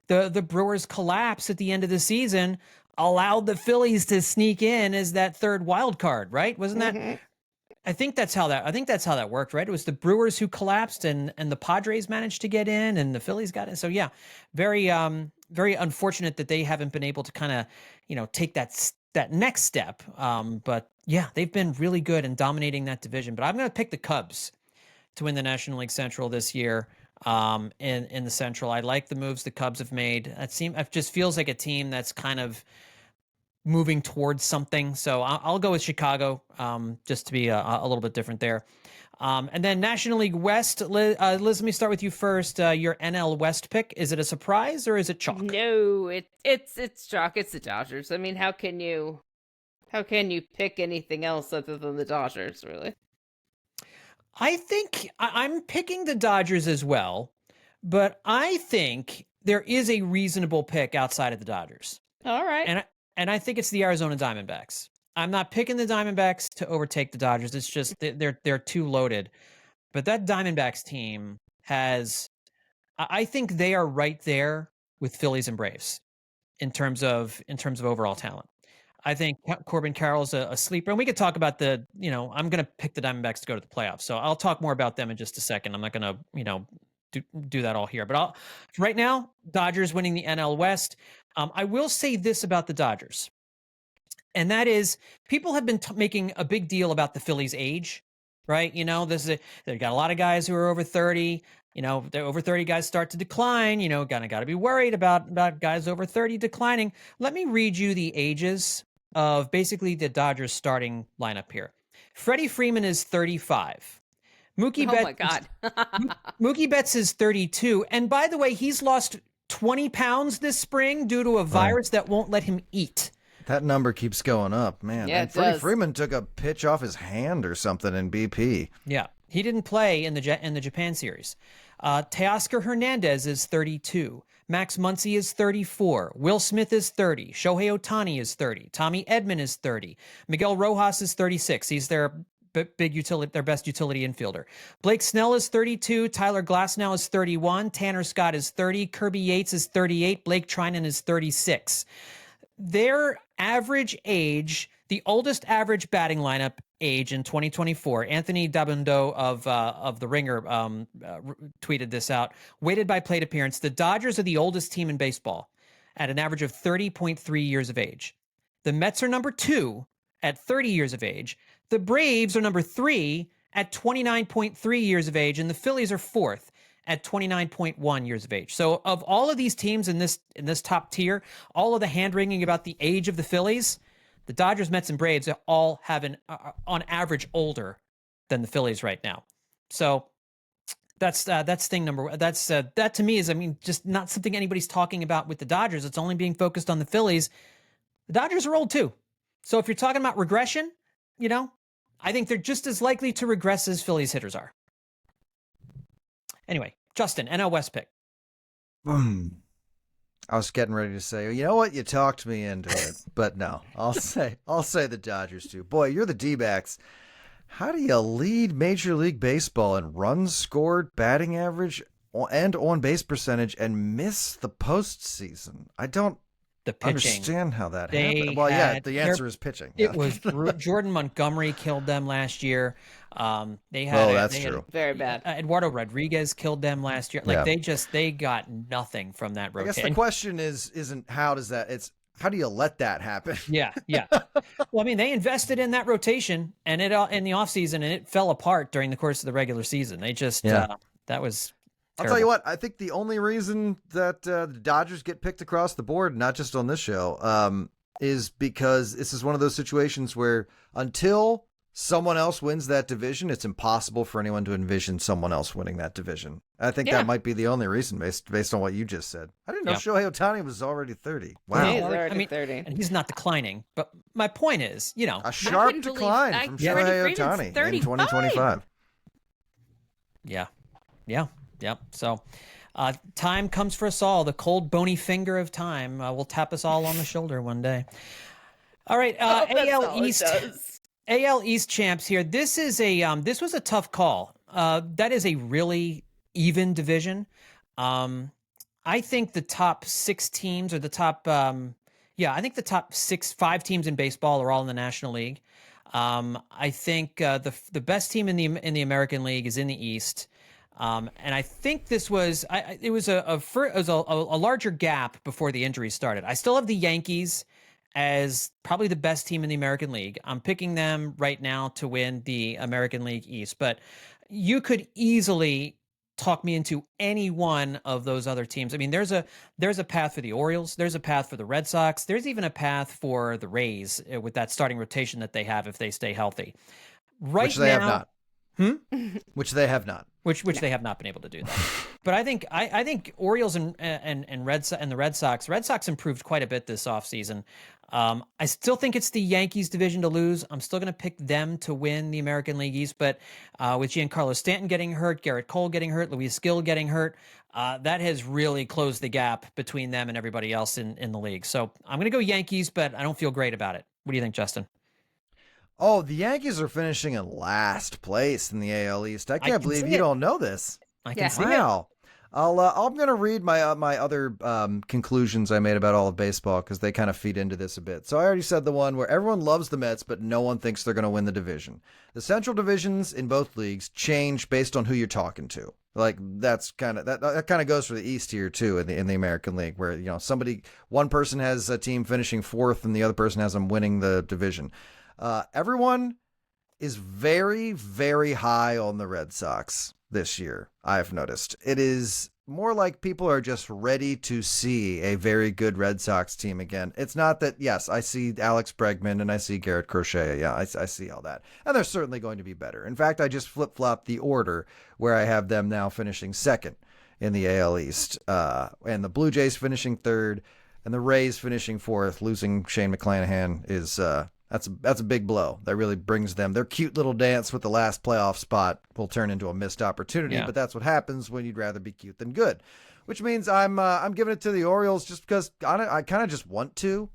The Brewers collapse at the end of the season allowed the Phillies to sneak in as that third wild card, right? Wasn't that? I think that's how that worked, right? It was the Brewers who collapsed and the Padres managed to get in and the Phillies got in. So yeah, very unfortunate that they haven't been able to kind of, take that next step. But yeah, they've been really good in dominating that division. But I'm going to pick the Cubs to win the National League Central this year. In the Central, I like the moves the Cubs have made. It just feels like a team that's kind of moving towards something. So I'll go with Chicago, just to be a little bit different there. And then National League West, Liz, let me start with you first. Your NL West pick, is it a surprise or is it chalk? No, it's chalk. It's the Dodgers. I mean, how can you pick anything else other than the Dodgers, really? I think I'm picking the Dodgers as well, but I think there is a reasonable pick outside of the Dodgers. All right. And I think it's the Arizona Diamondbacks. I'm not picking the Diamondbacks to overtake the Dodgers. It's just they're too loaded. But that Diamondbacks team has, I think they are right there with Phillies and Braves in terms of overall talent. I think Corbin Carroll's a sleeper, and we could talk about I'm going to pick the Diamondbacks to go to the playoffs. So I'll talk more about them in just a second. I'm not going to, do that all here, but right now, Dodgers winning the NL West. I will say this about the Dodgers, and that is people have been making a big deal about the Phillies' age, right? They've got a lot of guys who are over 30. The over 30 guys start to decline. Got to be worried about guys over 30 declining. Let me read you the ages of basically the Dodgers starting lineup here. Freddie Freeman is 35. Mookie Betts, my God. Mookie Betts is 32. And by the way, he's lost 20 pounds this spring due to a virus that won't let him eat. That number keeps going up, man. Yeah, and Freddie Freeman took a pitch off his hand or something in BP. Yeah, he didn't play in the Japan series. Teoscar Hernandez is 32. Max Muncy is 34. Will Smith is 30. Shohei Ohtani is 30. Tommy Edman is 30. Miguel Rojas is 36. He's their their best utility infielder. Blake Snell is 32. Tyler Glasnow is 31. Tanner Scott is 30. Kirby Yates is 38. Blake Trinan is 36. Their average age, the oldest average batting lineup age in 2024, Anthony Dabbundo of The Ringer tweeted this out. Weighted by plate appearance, the Dodgers are the oldest team in baseball at an average of 30.3 years of age. The Mets are number 2 at 30 years of age. The Braves are number 3 at 29.3 years of age, and the Phillies are 4th at 29.1 years of age. So of all of these teams in this top tier, all of the hand-wringing about the age of the Phillies, the Dodgers, Mets, and Braves all have on average older than the Phillies right now. So that's thing number. That to me is, just not something anybody's talking about with the Dodgers. It's only being focused on the Phillies. The Dodgers are old too. So if you're talking about regression, I think they're just as likely to regress as Phillies hitters are. Anyway, Justin, NL West pick. I was getting ready to say, you know what? You talked me into it, but no, I'll say the Dodgers too. Boy, you're the D-backs. How do you lead Major League Baseball in runs scored, batting average, and on-base percentage and miss the postseason? I don't understand how that happened. Well, yeah, the answer is pitching. It was Jordan Montgomery killed them last year. That's true. Very bad. Eduardo Rodriguez killed them last year. They got nothing from that rotation. I guess the question isn't it's how do you let that happen? Yeah. Well, they invested in that rotation and it in the offseason, and it fell apart during the course of the regular season. They just that was terrible. I'll tell you what, I think the only reason that the Dodgers get picked across the board, not just on this show, is because this is one of those situations where until someone else wins that division, it's impossible for anyone to envision someone else winning that division. I think that might be the only reason based on what you just said. I didn't know Shohei Ohtani was already 30. Wow. He's already 30. And he's not declining. But my point is, a sharp decline from Shohei Ohtani in 2025. Yeah. So time comes for us all. The cold, bony finger of time will tap us all on the shoulder one day. All right, AL East champs here. This was a tough call. That is a really even division. I think the top 6 teams or the top, I think the top 5 teams in baseball are all in the National League. I think the best team in the American League is in the East. And I think this was a larger gap before the injuries started. I still have the Yankees as probably the best team in the American League. I'm picking them right now to win the American League East, but you could easily talk me into any one of those other teams. There's a path for the Orioles. There's a path for the Red Sox. There's even a path for the Rays with that starting rotation that they have if they stay healthy. Which they have not. Which they have not. Which they have not been able to do that. But I think Orioles and the Red Sox improved quite a bit this offseason. I still think it's the Yankees division to lose. I'm still going to pick them to win the American League East, but with Giancarlo Stanton getting hurt, Garrett Cole getting hurt, Luis Gil getting hurt, that has really closed the gap between them and everybody else in the league. So I'm going to go Yankees, but I don't feel great about it. What do you think, Justin? Oh, the Yankees are finishing in last place in the AL East. I can't can believe see you it. don't know this. I can Yeah. see it. Wow. I'm going to read my other conclusions I made about all of baseball because they kind of feed into this a bit. So I already said the one where everyone loves the Mets, but no one thinks they're going to win the division. The central divisions in both leagues change based on who you're talking to. Like that's kind of that kind of goes for the East here too in the American League, where one person has a team finishing fourth and the other person has them winning the division. Everyone is very, very high on the Red Sox this year, I've noticed. It is more like people are just ready to see a very good Red Sox team again. It's not that, yes, I see Alex Bregman and I see Garrett Crochet. Yeah, I see all that. And they're certainly going to be better. In fact, I just flip-flopped the order where I have them now finishing second in the AL East. And the Blue Jays finishing third and the Rays finishing fourth. Losing Shane McClanahan is... That's a big blow. That really brings them. Their cute little dance with the last playoff spot will turn into a missed opportunity. Yeah. But that's what happens when you'd rather be cute than good. Which means I'm giving it to the Orioles just because I kind of just want to.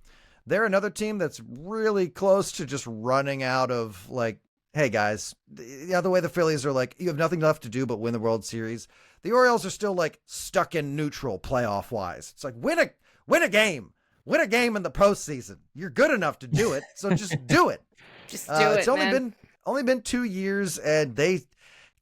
They're another team that's really close to just running out of like, hey guys, the way the Phillies are like, you have nothing left to do but win the World Series. The Orioles are still like stuck in neutral playoff wise. It's like win a game. Win a game in the postseason. You're good enough to do it, so just do it. Just do it, It's only man. been 2 years, and they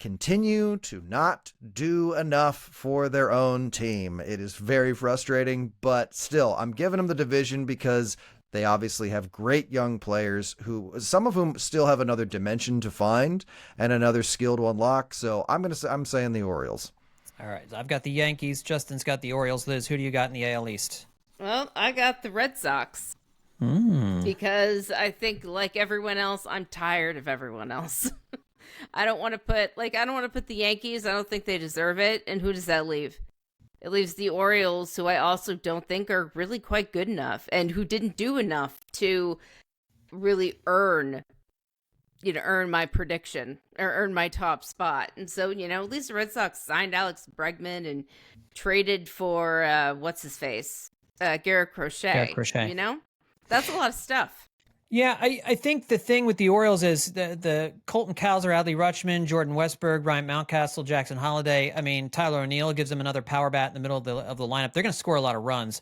continue to not do enough for their own team. It is very frustrating, but still, I'm giving them the division because they obviously have great young players who, some of whom still have another dimension to find and another skill to unlock. So I'm saying the Orioles. All right. I've got the Yankees. Justin's got the Orioles. Liz, who do you got in the AL East? Well, I got the Red Sox because I think, like everyone else, I'm tired of everyone else. I don't want to put the Yankees. I don't think they deserve it. And who does that leave? It leaves the Orioles, who I also don't think are really quite good enough and who didn't do enough to really earn my prediction or earn my top spot. And so, at least the Red Sox signed Alex Bregman and traded for what's his face? Garrett Crochet. Garrett Crochet. That's a lot of stuff. Yeah, I think the thing with the Orioles is the Colton Cowser, Adley Rutschman, Jordan Westberg, Ryan Mountcastle, Jackson Holiday. I mean, Tyler O'Neill gives them another power bat in the middle of the lineup. They're going to score a lot of runs.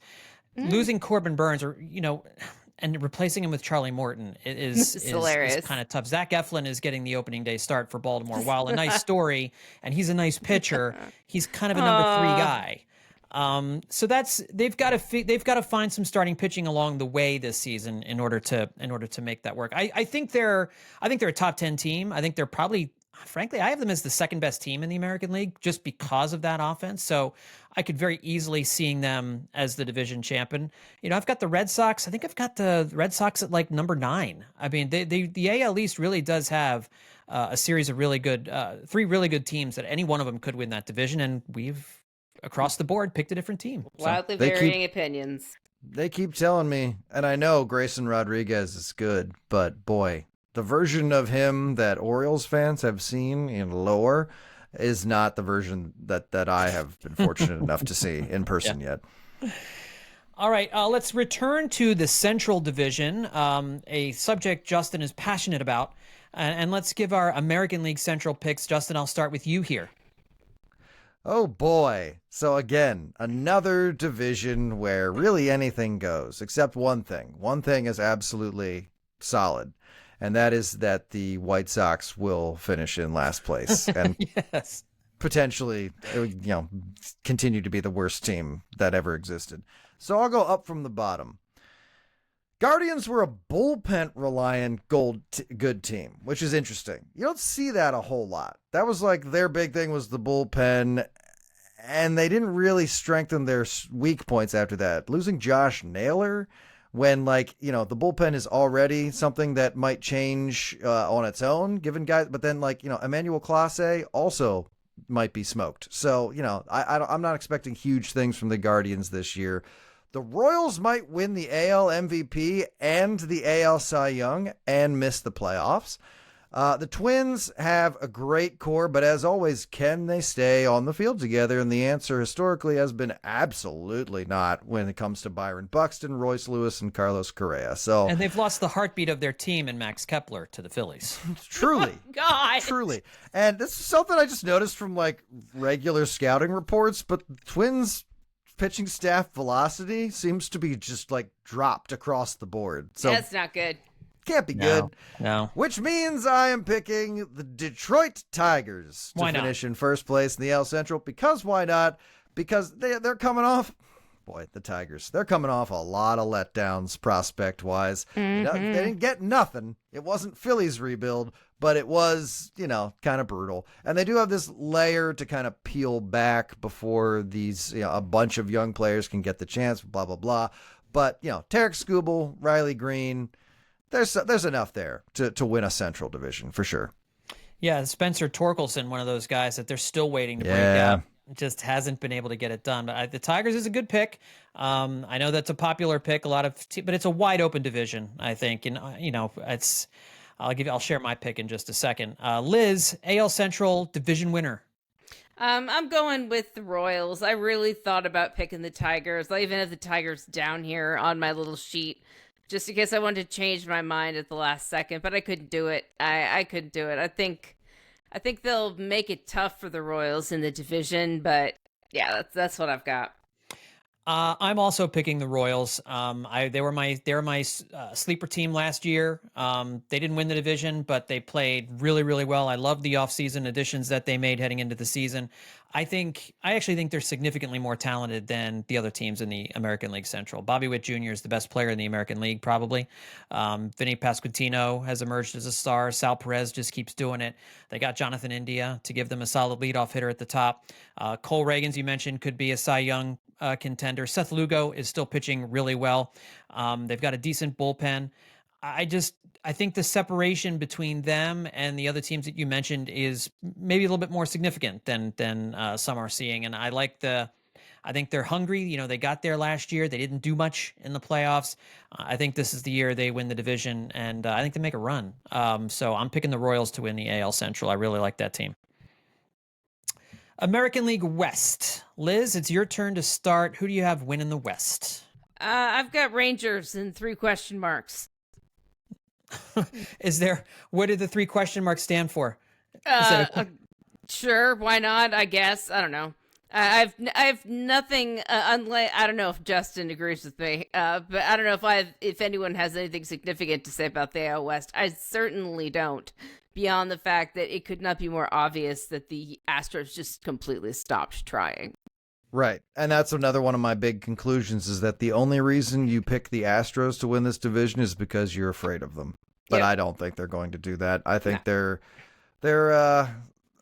Losing Corbin Burns, and replacing him with Charlie Morton is hilarious. kind of tough. Zach Eflin is getting the opening day start for Baltimore. While a nice story, and he's a nice pitcher, he's kind of a number 3 guy. So they've got to find some starting pitching along the way this season in order to make that work. I think they're a top 10 team. I think they're probably, frankly, I have them as the second best team in the American League just because of that offense. So I could very easily seeing them as the division champion. I've got the Red Sox. I think I've got the Red Sox at like number 9. I mean, the AL East really does have a series of really good, 3 really good teams that any one of them could win that division, and we've across the board picked a different team. Wildly varying opinions. They keep telling me, and I know Grayson Rodriguez is good, but boy, the version of him that Orioles fans have seen in lore is not the version that I have been fortunate enough to see in person yet. All right, let's return to the Central Division, a subject Justin is passionate about, and let's give our American League Central picks. Justin, I'll start with you here. Oh boy. So again, another division where really anything goes, except one thing. One thing is absolutely solid, and that is that the White Sox will finish in last place and Yes. potentially, continue to be the worst team that ever existed. So I'll go up from the bottom. Guardians were a bullpen reliant good team, which is interesting. You don't see that a whole lot. That was like their big thing was the bullpen, and they didn't really strengthen their weak points after that. Losing Josh Naylor when the bullpen is already something that might change on its own given guys, but then Emmanuel Clase also might be smoked. So, I'm not expecting huge things from the Guardians this year. The Royals might win the AL MVP and the AL Cy Young and miss the playoffs. The Twins have a great core, but as always, can they stay on the field together? And the answer historically has been absolutely not when it comes to Byron Buxton, Royce Lewis, and Carlos Correa. So, And they've lost the heartbeat of their team in Max Kepler to the Phillies. truly, God. truly. And this is something I just noticed from like regular scouting reports, but Twins pitching staff velocity seems to be just like dropped across the board. So That's not good. can't be good. No. Which means I am picking the Detroit Tigers to Why not? finish in first place in the AL Central. Because why not? Because they're coming off. Boy, the Tigers. They're coming off a lot of letdowns prospect-wise. They didn't get nothing. It wasn't Phillies rebuild, but it was, kind of brutal. And they do have this layer to kind of peel back before these, a bunch of young players can get the chance, blah, blah, blah. But, Tarek Skubal, Riley Green, there's enough there to win a Central Division for sure. Yeah, Spencer Torkelson, one of those guys that they're still waiting to break Yeah. out. Just hasn't been able to get it done. But the Tigers is a good pick. I know that's a popular pick. But it's a wide open division, I think. And it's. I'll share my pick in just a second. Liz, AL Central division winner. I'm going with the Royals. I really thought about picking the Tigers. I even have the Tigers down here on my little sheet, just in case I wanted to change my mind at the last second, but I couldn't do it. I couldn't do it. I think they'll make it tough for the Royals in the division, but yeah, that's what I've got. I'm also picking the Royals. They were my sleeper team last year. They didn't win the division, but they played really, really well. I love the offseason additions that they made heading into the season. I actually think they're significantly more talented than the other teams in the American League Central. Bobby Witt Jr. is the best player in the American League, probably. Vinny Pasquantino has emerged as a star. Sal Perez just keeps doing it. They got Jonathan India to give them a solid leadoff hitter at the top. Cole Reagans, you mentioned, could be a Cy Young contender. Seth Lugo is still pitching really well. They've got a decent bullpen. I think the separation between them and the other teams that you mentioned is maybe a little bit more significant than some are seeing. And I think they're hungry. They got there last year. They didn't do much in the playoffs. I think this is the year they win the division, and I think they make a run. So I'm picking the Royals to win the AL Central. I really like that team. American League West. Liz, it's your turn to start. Who do you have winning the West? I've got Rangers and 3 question marks. What did the 3 question marks stand for? Sure, why not? I guess. I don't know. I have nothing. Unlike, I don't know if Justin agrees with me, but I don't know if anyone has anything significant to say about the AL West. I certainly don't. Beyond the fact that it could not be more obvious that the Astros just completely stopped trying. Right. And that's another one of my big conclusions is that the only reason you pick the Astros to win this division is because you're afraid of them. But Yep. I don't think they're going to do that. I think they're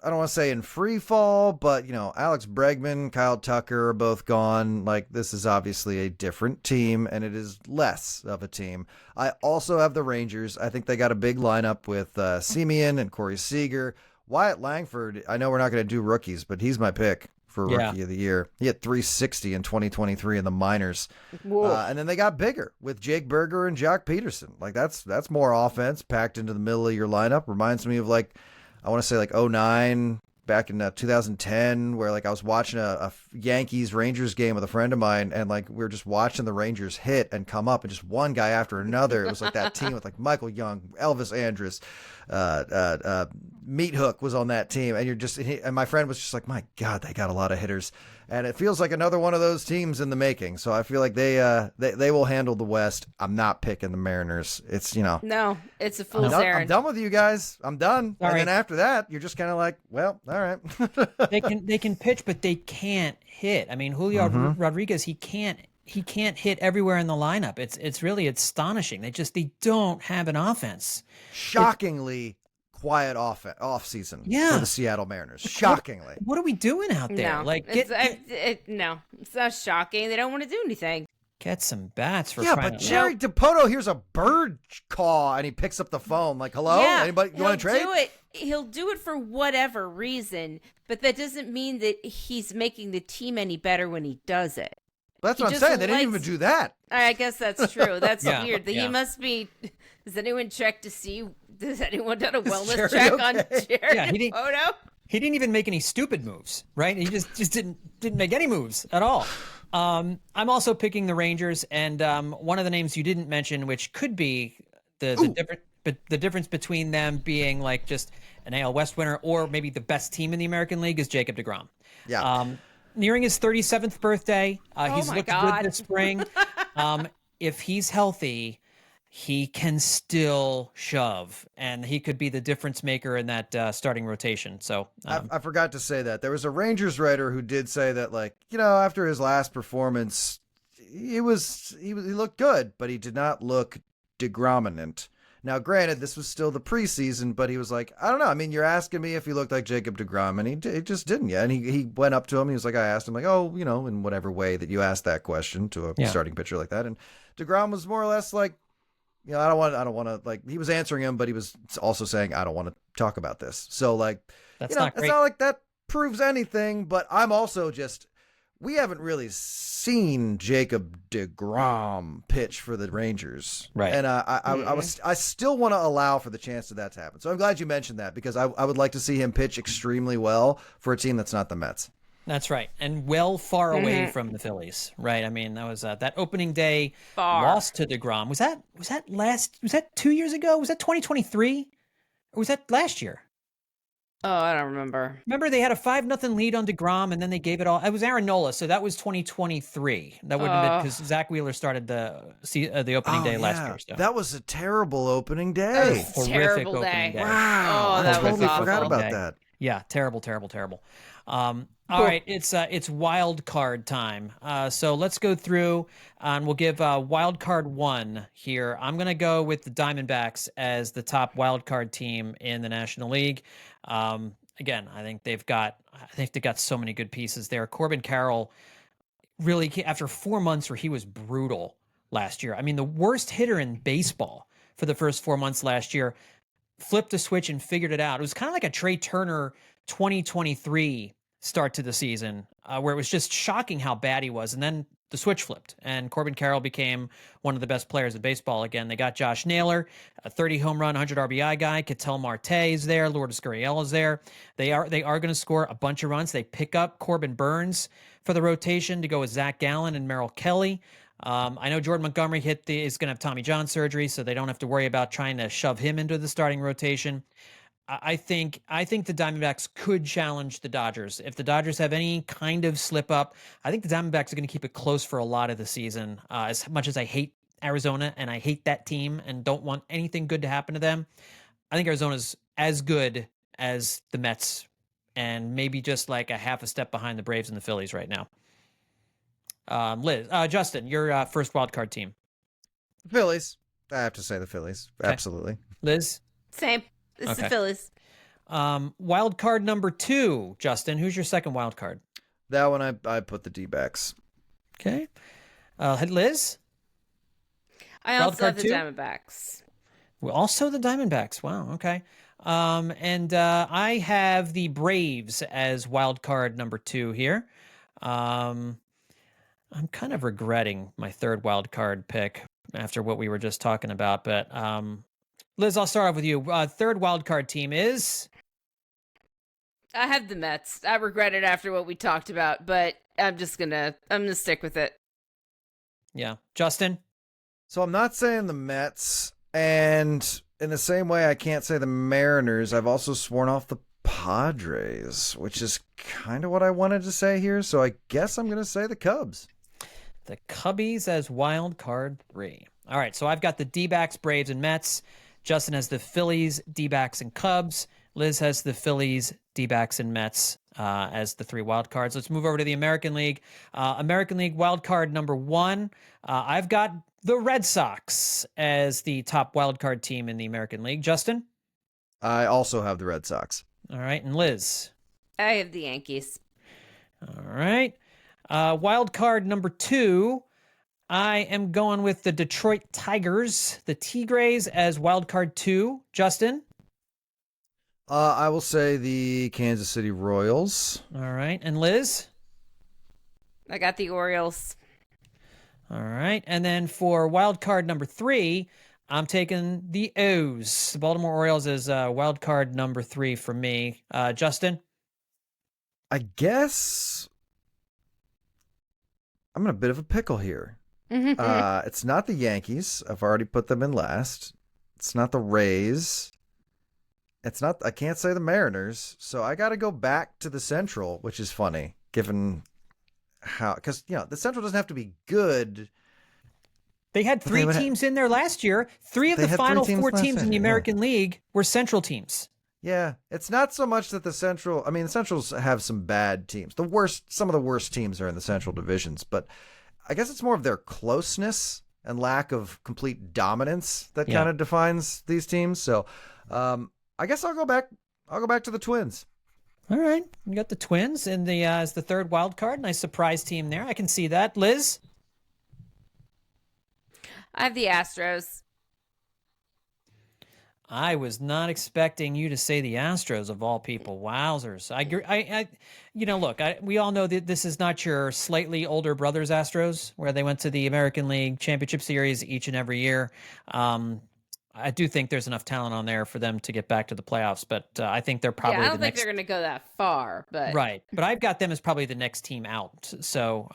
I don't want to say in free fall, but Alex Bregman, Kyle Tucker are both gone. Like, this is obviously a different team, and it is less of a team. I also have the Rangers. I think they got a big lineup with Semien and Corey Seager. Wyatt Langford, I know we're not going to do rookies, but he's my pick for Rookie of the Year. He had 360 in 2023 in the minors. And then they got bigger with Jake Berger and Jock Peterson. Like, that's more offense packed into the middle of your lineup. Reminds me of I want to say 09, back in 2010, where I was watching a Yankees Rangers game with a friend of mine, and we were just watching the Rangers hit and come up, and just one guy after another. It was like that team with Michael Young, Elvis Andrus, Meat Hook was on that team, and and my friend was just like, my God, they got a lot of hitters. And it feels like another one of those teams in the making. So I feel like they will handle the West. I'm not picking the Mariners. It's No, it's a fool's I'm errand. done with you guys. I'm done. Sorry. And then after that, you're just kind of like, well, all right. They can pitch, but they can't hit. I mean, Julio Rodriguez, he can't hit everywhere in the lineup. It's really astonishing. They don't have an offense. Shockingly quiet off season for the Seattle Mariners. Shockingly. What are we doing out there? No, no, it's not shocking. They don't want to do anything. Get some bats for Yeah, crying but out Jerry loud. DiPoto hears a bird caw and he picks up the phone like, hello? Yeah, Anybody you want to trade? Do it. He'll do it for whatever reason, but that doesn't mean that he's making the team any better when he does it. That's He what I'm just saying. They didn't even likes- do that. I guess that's true. That's Yeah, weird. yeah. He must be. Does anyone check to see Has anyone done a wellness Jerry check okay? on Jared Yeah, he didn't- Photo? He didn't even make any stupid moves, right? He just didn't make any moves at all. I'm also picking the Rangers, and one of the names you didn't mention, which could be the difference between them being like just an AL West winner or maybe the best team in the American League, is Jacob deGrom. Yeah. Nearing his 37th birthday, he's my looked God. good this spring. If he's healthy, he can still shove, and he could be the difference maker in that starting rotation. So I forgot to say that. There was a Rangers writer who did say that, like, after his last performance, he looked good, but he did not look degrominant. Now, granted, this was still the preseason, but he was like, I don't know. I mean, you're asking me if he looked like Jacob deGrom, and he just didn't yet. And he went up to him. He was like, I asked him, like, oh, in whatever way that you asked that question to a starting pitcher like that. And deGrom was more or less like, I don't want to, like, he was answering him, but he was also saying, I don't want to talk about this. So, like, that's not great. It's not like that proves anything, but I'm also we haven't really seen Jacob deGrom pitch for the Rangers. Right. And I still want to allow for the chance that that's happened. So I'm glad you mentioned that, because I would like to see him pitch extremely well for a team that's not the Mets. That's right, and far away from the Phillies, right? I mean, that was that opening day Far. loss to deGrom. Was that 2 years ago? Was that 2023, or was that last year? Oh, I don't remember. Remember, they had a 5-0 lead on deGrom, and then they gave it all. It was Aaron Nola, so that was 2023. That wouldn't have been, because Zach Wheeler started the opening day last year. So. That was a terrible opening day. That was a terrible opening day. day. Wow. Oh, that I was totally awful. forgot about Okay. that. Yeah, terrible. All right, it's wild card time. So let's go through, and we'll give wild card 1 here. I'm going to go with the Diamondbacks as the top wild card team in the National League. Again, I think they've got so many good pieces there. Corbin Carroll really, after 4 months where he was brutal last year. I mean, the worst hitter in baseball for the first 4 months last year, flipped a switch and figured it out. It was kind of like a Trey Turner 2023 start to the season, where it was just shocking how bad he was. And then the switch flipped, and Corbin Carroll became one of the best players in baseball again. They got Josh Naylor, a 30 home run, 100 RBI guy. Ketel Marte is there. Lourdes Gurriel is there. They are going to score a bunch of runs. They pick up Corbin Burns for the rotation to go with Zach Gallen and Merrill Kelly. I know Jordan Montgomery is going to have Tommy John surgery, so they don't have to worry about trying to shove him into the starting rotation. I think the Diamondbacks could challenge the Dodgers. If the Dodgers have any kind of slip up, I think the Diamondbacks are going to keep it close for a lot of the season. As much as I hate Arizona and I hate that team and don't want anything good to happen to them, I think Arizona's as good as the Mets and maybe just like a half a step behind the Braves and the Phillies right now. Justin, your first wild card team. Phillies. I have to say the Phillies. Okay. Absolutely. Liz? Same. It's the Okay. Phillies. Wild card number 2, Justin. Who's your second wild card? That one I put the D-backs. Okay. Liz? I Wild also have card the 2? Diamondbacks. Well, also the Diamondbacks. Wow. Okay. And I have the Braves as wild card number 2 here. I'm kind of regretting my third wild card pick after what we were just talking about, but Liz, I'll start off with you. Third wild card team is. I have the Mets. I regret it after what we talked about, but I'm gonna stick with it. Yeah, Justin. So I'm not saying the Mets, and in the same way I can't say the Mariners, I've also sworn off the Padres, which is kind of what I wanted to say here. So I guess I'm going to say the Cubs. The Cubbies as wild card 3. All right, so I've got the D-backs, Braves, and Mets. Justin has the Phillies, D-backs, and Cubs. Liz has the Phillies, D-backs, and Mets as the 3 wild cards. Let's move over to the American League. American League wild card number 1. I've got the Red Sox as the top wild card team in the American League. Justin? I also have the Red Sox. All right, and Liz? I have the Yankees. All right. Wild card number 2. I am going with the Detroit Tigers, the Tigres as wild card 2. Justin? I will say the Kansas City Royals. All right. And Liz? I got the Orioles. All right. And then for wild card number 3, I'm taking the O's. The Baltimore Orioles is wild card number 3 for me. Justin? I guess I'm in a bit of a pickle here. It's not the Yankees. I've already put them in last. It's not the Rays. It's not. I can't say the Mariners. So I got to go back to the Central, which is funny, given how, because the Central doesn't have to be good. They had 3 teams in there last year. 3 of the final 4 teams in the American League were Central teams. Yeah, it's not so much that the Central. I mean, the Centrals have some bad teams. Some of the worst teams are in the Central divisions, but I guess it's more of their closeness and lack of complete dominance that kind of defines these teams. So, I guess I'll go back. I'll go back to the Twins. All right, you got the Twins in the as the 3rd wild card. Nice surprise team there. I can see that. Liz? I have the Astros. I was not expecting you to say the Astros of all people. Wowzers! Look, we all know that this is not your slightly older brothers Astros, where they went to the American League Championship Series each and every year. I do think there's enough talent on there for them to get back to the playoffs, but I think they're probably I don't think they're going to go that far, but right. But I've got them as probably the next team out. So,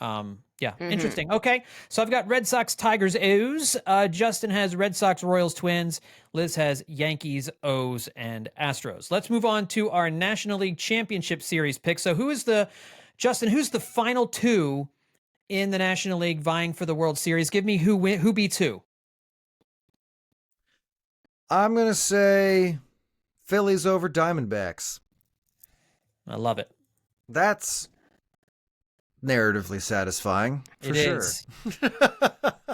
interesting. Okay, so I've got Red Sox, Tigers, O's. Justin has Red Sox, Royals, Twins. Liz has Yankees, O's, and Astros. Let's move on to our National League Championship Series pick. So, who's the final 2 in the National League vying for the World Series? Give me who beats who. I'm going to say Phillies over Diamondbacks. I love it. That's narratively satisfying, for sure.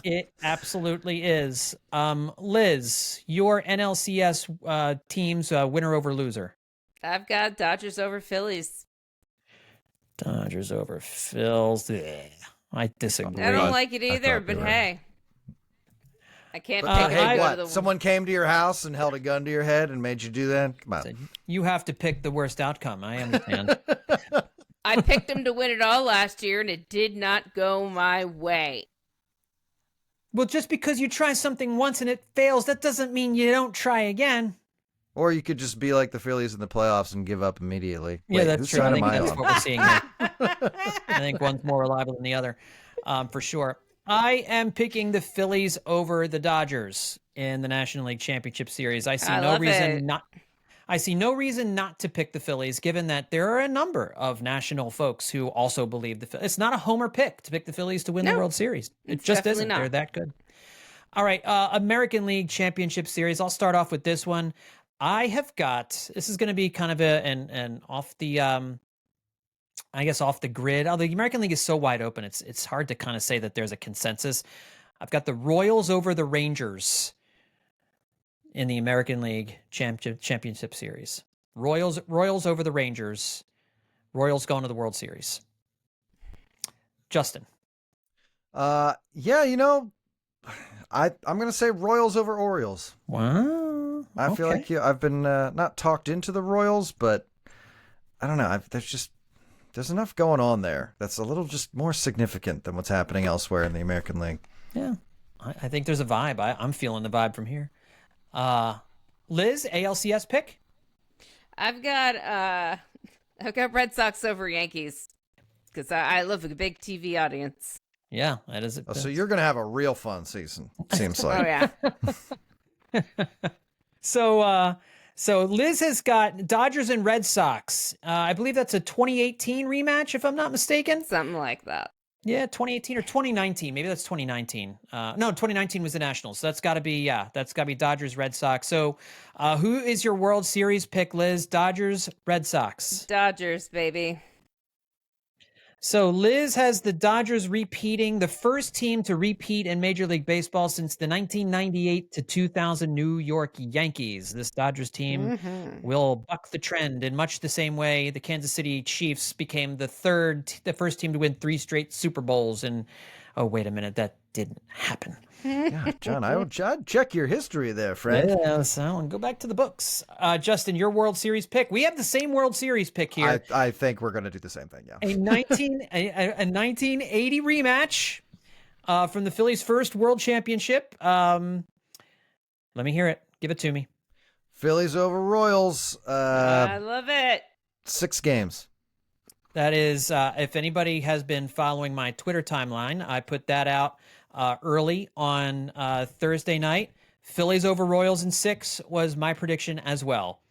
It absolutely is. Liz, your NLCS team's winner over loser. I've got Dodgers over Phillies. Dodgers over Phils. Ugh, I disagree. I don't like it either, but hey. I can't pick it. What? Someone came to your house and held a gun to your head and made you do that? Come on. You have to pick the worst outcome. I understand. I picked them to win it all last year, and it did not go my way. Well, just because you try something once and it fails, that doesn't mean you don't try again. Or you could just be like the Phillies in the playoffs and give up immediately. Yeah, that's true. I think that's what we're seeing here. I think one's more reliable than the other, for sure. I am picking the Phillies over the Dodgers in the National League Championship Series. I see no reason not to pick the Phillies, given that there are a number of national folks who also believe it's not a homer pick to pick the Phillies to win the World Series. It just isn't. They're that good. All right, American League Championship Series. I'll start off with this one. I have got, this is going to be kind of an off the, I guess off the grid. Although the American League is so wide open, it's hard to kind of say that there's a consensus. I've got the Royals over the Rangers in the American League Championship Series. Royals over the Rangers. Royals going to the World Series. Justin. I'm going to say Royals over Orioles. Wow. I feel like I've been not talked into the Royals, but I don't know. There's enough going on there that's a little just more significant than what's happening elsewhere in the American League. Yeah, I think there's a vibe. I'm feeling the vibe from here. Liz, ALCS pick? I've got Red Sox over Yankees because I love a big TV audience. Yeah, that is it. So you're going to have a real fun season, seems like. Oh, yeah. So Liz has got Dodgers and Red Sox. I believe that's a 2018 rematch, if I'm not mistaken. Something like that. Yeah, 2018 or 2019. Maybe that's 2019. No, 2019 was the Nationals. So that's got to be Dodgers, Red Sox. So who is your World Series pick, Liz? Dodgers, Red Sox? Dodgers, baby. So Liz has the Dodgers repeating, the first team to repeat in Major League Baseball since the 1998 to 2000 New York Yankees. This Dodgers team will buck the trend in much the same way the Kansas City Chiefs became the first team to win 3 straight Super Bowls. And oh, wait a minute, that didn't happen. Yeah, John, I'd check your history there, friend. Yeah, so go back to the books. Justin, your World Series pick. We have the same World Series pick here. I think we're going to do the same thing, yeah. A 1980 rematch from the Phillies' first World Championship. Let me hear it. Give it to me. Phillies over Royals. I love it. 6 games. That is, if anybody has been following my Twitter timeline, I put that out early on Thursday night. Phillies over Royals in 6 was my prediction as well.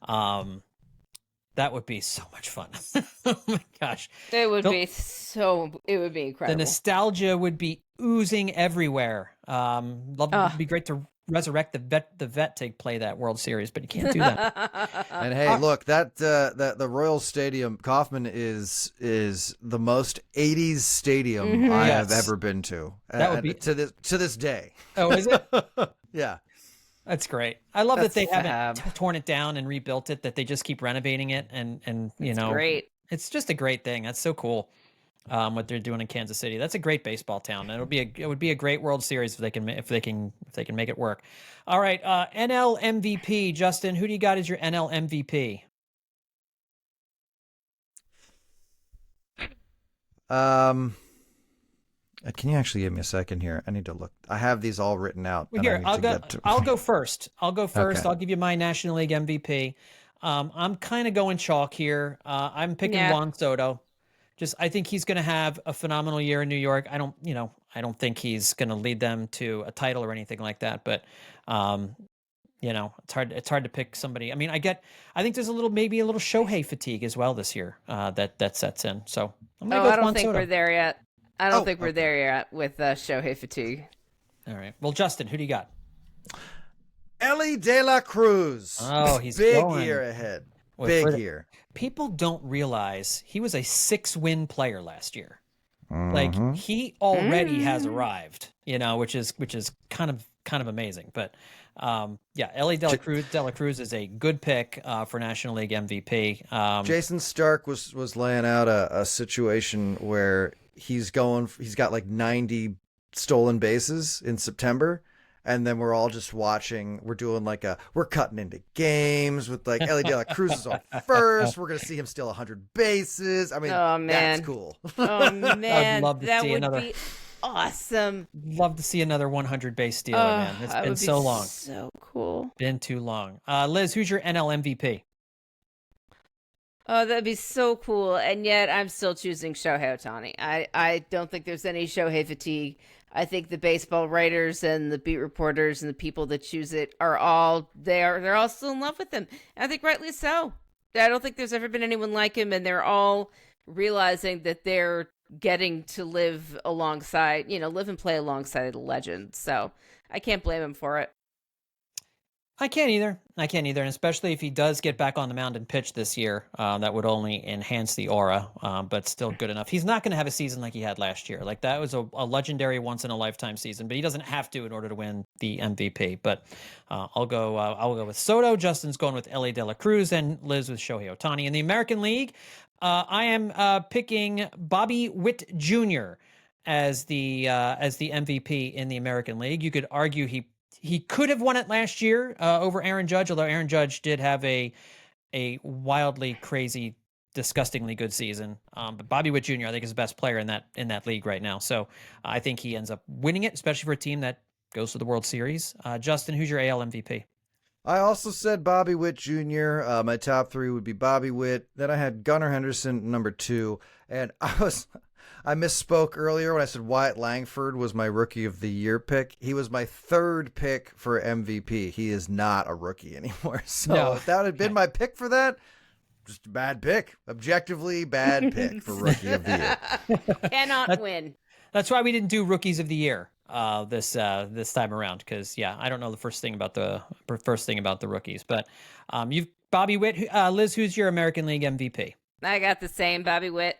That would be so much fun. Oh my gosh. It would be incredible. The nostalgia would be oozing everywhere. It'd be great to resurrect the vet to play that World Series, but you can't do that. And hey, look, that the Royals Stadium, Kauffman is the most 80s stadium I have ever been to. That would be to this day. Oh, is it? Yeah. That's great. I love that they fab. haven't torn it down and rebuilt it, that they just keep renovating it. And you know, great. It's just a great thing. That's so cool. What they're doing in Kansas City. That's a great baseball town. It would be a great World Series if they can make it work. All right. NL MVP, Justin, who do you got as your NL MVP? Can you actually give me a second here? I need to look. I have these all written out. Well, here, I'll go first. Okay. I'll give you my National League MVP. I'm kind of going chalk here. I'm picking Juan Soto. I think he's going to have a phenomenal year in New York. I don't think he's going to lead them to a title or anything like that. But, it's hard to pick somebody. I mean, I think there's maybe a little Shohei fatigue as well this year that sets in. So I'm going to go with I don't Juan think Soto. we're there yet. I don't think we're there yet with Shohei fatigue. All right. Well, Justin, who do you got? Ellie De La Cruz. Oh, he's big going. year ahead. Well, big year. People don't realize he was a 6-win player last year. Like he already has arrived, which is kind of amazing. But Ellie De La Cruz is a good pick for National League MVP. Jason Stark was laying out a situation where he's got like 90 stolen bases in September. And then we're all just watching. We're doing we're cutting into games with like Ellie De La Cruz is on first. We're going to see him steal 100 bases. I mean, that's cool. Oh, man. I'd love to see another. Be awesome. Love to see another 100 base stealer, man. It's been so long. So cool. Been too long. Liz, who's your NL MVP? Oh, that'd be so cool. And yet I'm still choosing Shohei Ohtani. I don't think there's any Shohei fatigue. I think the baseball writers and the beat reporters and the people that choose it are all they're all still in love with him. And I think rightly so. I don't think there's ever been anyone like him, and they're all realizing that they're getting to live alongside, live and play alongside a legend. So I can't blame him for it. I can't either. And especially if he does get back on the mound and pitch this year, that would only enhance the aura, but still good enough. He's not going to have a season like he had last year. Like that was a legendary once-in-a-lifetime season, but he doesn't have to in order to win the MVP. But I'll go with Soto. Justin's going with Ellie De La Cruz, and Liz with Shohei Ohtani. In the American League, I am picking Bobby Witt Jr. as the MVP in the American League. You could argue he could have won it last year over Aaron Judge, although Aaron Judge did have a wildly crazy, disgustingly good season. But Bobby Witt Jr. I think is the best player in that league right now. So I think he ends up winning it, especially for a team that goes to the World Series. Justin, who's your AL MVP? I also said Bobby Witt Jr. My top 3 would be Bobby Witt. Then I had Gunnar Henderson, number 2. And I misspoke earlier when I said Wyatt Langford was my Rookie of the Year pick. He was my 3rd pick for MVP. He is not a rookie anymore. So if that had been my pick for that, just a bad pick. Objectively bad pick for Rookie of the Year. Cannot win. That's why we didn't do Rookies of the Year this time around, because I don't know the first thing about the rookies. But you've Bobby Witt. Liz, who's your American League MVP? I got the same Bobby Witt.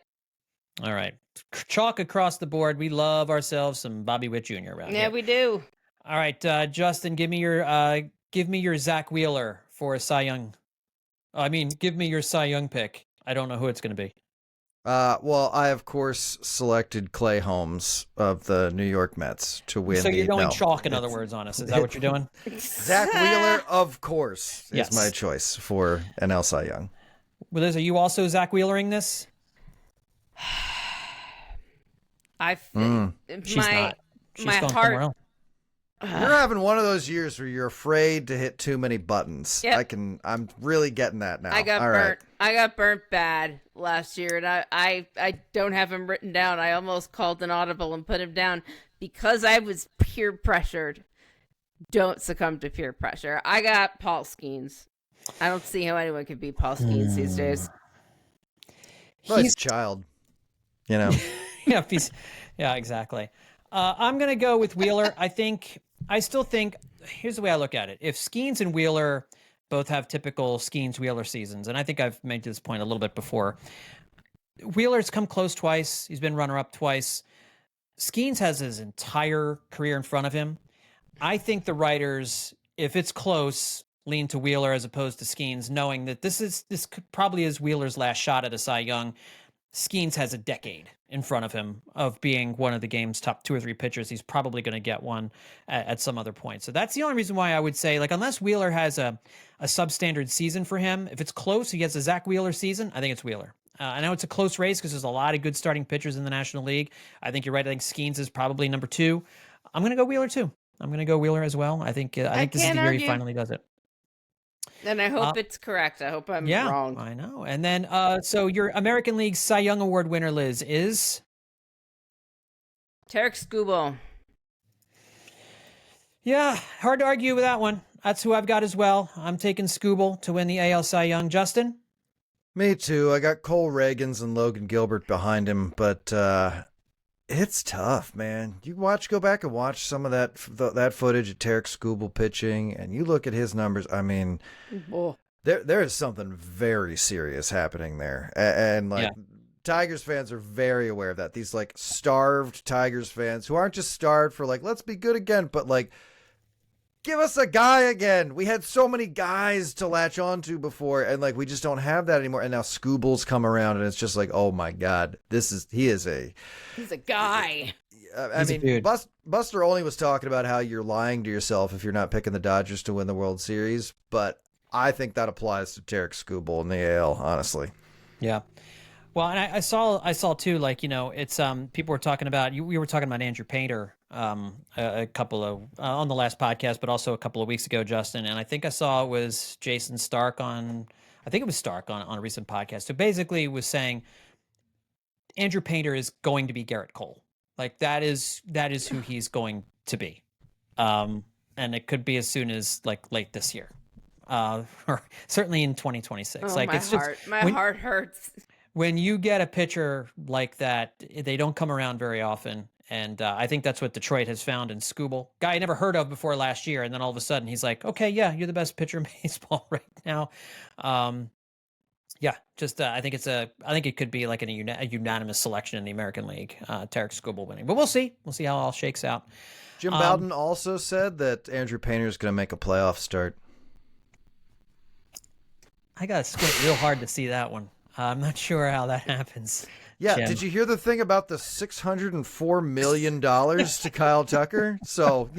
All right. Chalk across the board. We love ourselves some Bobby Witt Jr. around here. Yeah, we do. All right, Justin, give me your Zach Wheeler for a Cy Young. Give me your Cy Young pick. I don't know who it's going to be. Well, I of course selected Clay Holmes of the New York Mets to win. So you're going chalk, in other words, on us. Is that what you're doing? Zach Wheeler, of course, Yes. is my choice for NL Cy Young. Well, Liz, are you also Zach Wheelering this? I She's not. She's my going heart somewhere else. You're having one of those years where you're afraid to hit too many buttons. Yep. I'm really getting that now. I got All burnt. right. I got burnt bad last year, and I don't have him written down. I almost called an audible and put him down because I was peer pressured. Don't succumb to peer pressure. I got Paul Skeens. I don't see how anyone can beat Paul Skeens these days. Well, he's a child, you know. Yeah, exactly. I'm gonna go with Wheeler. I still think. Here's the way I look at it: if Skeens and Wheeler both have typical Skeens-Wheeler seasons, and I think I've made this point a little bit before. Wheeler's come close twice. He's been runner-up twice. Skeens has his entire career in front of him. I think the writers, if it's close, lean to Wheeler as opposed to Skeens, knowing that this probably is Wheeler's last shot at a Cy Young. Skeens has a decade in front of him of being one of the game's top 2 or 3 pitchers. He's probably going to get one at some other point. So that's the only reason why I would say, like, unless Wheeler has a substandard season for him, if it's close, he gets a Zach Wheeler season, I think it's Wheeler. I know it's a close race because there's a lot of good starting pitchers in the National League. I think you're right. I think Skeens is probably number 2. I'm going to go Wheeler too. I'm going to go Wheeler as well. I think this is the year he finally does it. And I hope it's correct. I hope I'm wrong. I know. And then, so your American League Cy Young Award winner, Liz, is? Tarek Skubal. Yeah, hard to argue with that one. That's who I've got as well. I'm taking Skubal to win the AL Cy Young. Justin? Me too. I got Cole Reagans and Logan Gilbert behind him, but it's tough, man. Go back and watch some of that footage of Tarek Skubal pitching, and you look at his numbers. I mean, there is something very serious happening there, and Tigers fans are very aware of that. These like starved Tigers fans who aren't just starved for like let's be good again, but like give us a guy again. We had so many guys to latch onto before, and like we just don't have that anymore. And now Skubal's come around, and it's just like, oh my god, he's a guy. I mean, Buster Olney was talking about how you're lying to yourself if you're not picking the Dodgers to win the World Series, but I think that applies to Tarek Skubal in the AL, honestly. Yeah. Well, and I saw too, like, you know, it's people were talking about we were talking about Andrew Painter a couple of on the last podcast, but also a couple of weeks ago, Justin, and I think I saw it was Jason Stark on a recent podcast. So basically was saying Andrew Painter is going to be Garrett Cole. Like that is who he's going to be. And it could be as soon as like late this year. Or certainly in 2026. Oh, like my heart hurts. When you get a pitcher like that, they don't come around very often. And I think that's what Detroit has found in Skubal. Guy I never heard of before last year. And then all of a sudden he's like, okay, yeah, you're the best pitcher in baseball right now. I think it could be like a unanimous selection in the American League, Tarek Skubal winning. But we'll see. We'll see how it all shakes out. Jim Bowden also said that Andrew Painter is going to make a playoff start. I got to squint real hard to see that one. I'm not sure how that happens. Yeah, Jim. Did you hear the thing about the $604 million to Kyle Tucker? So,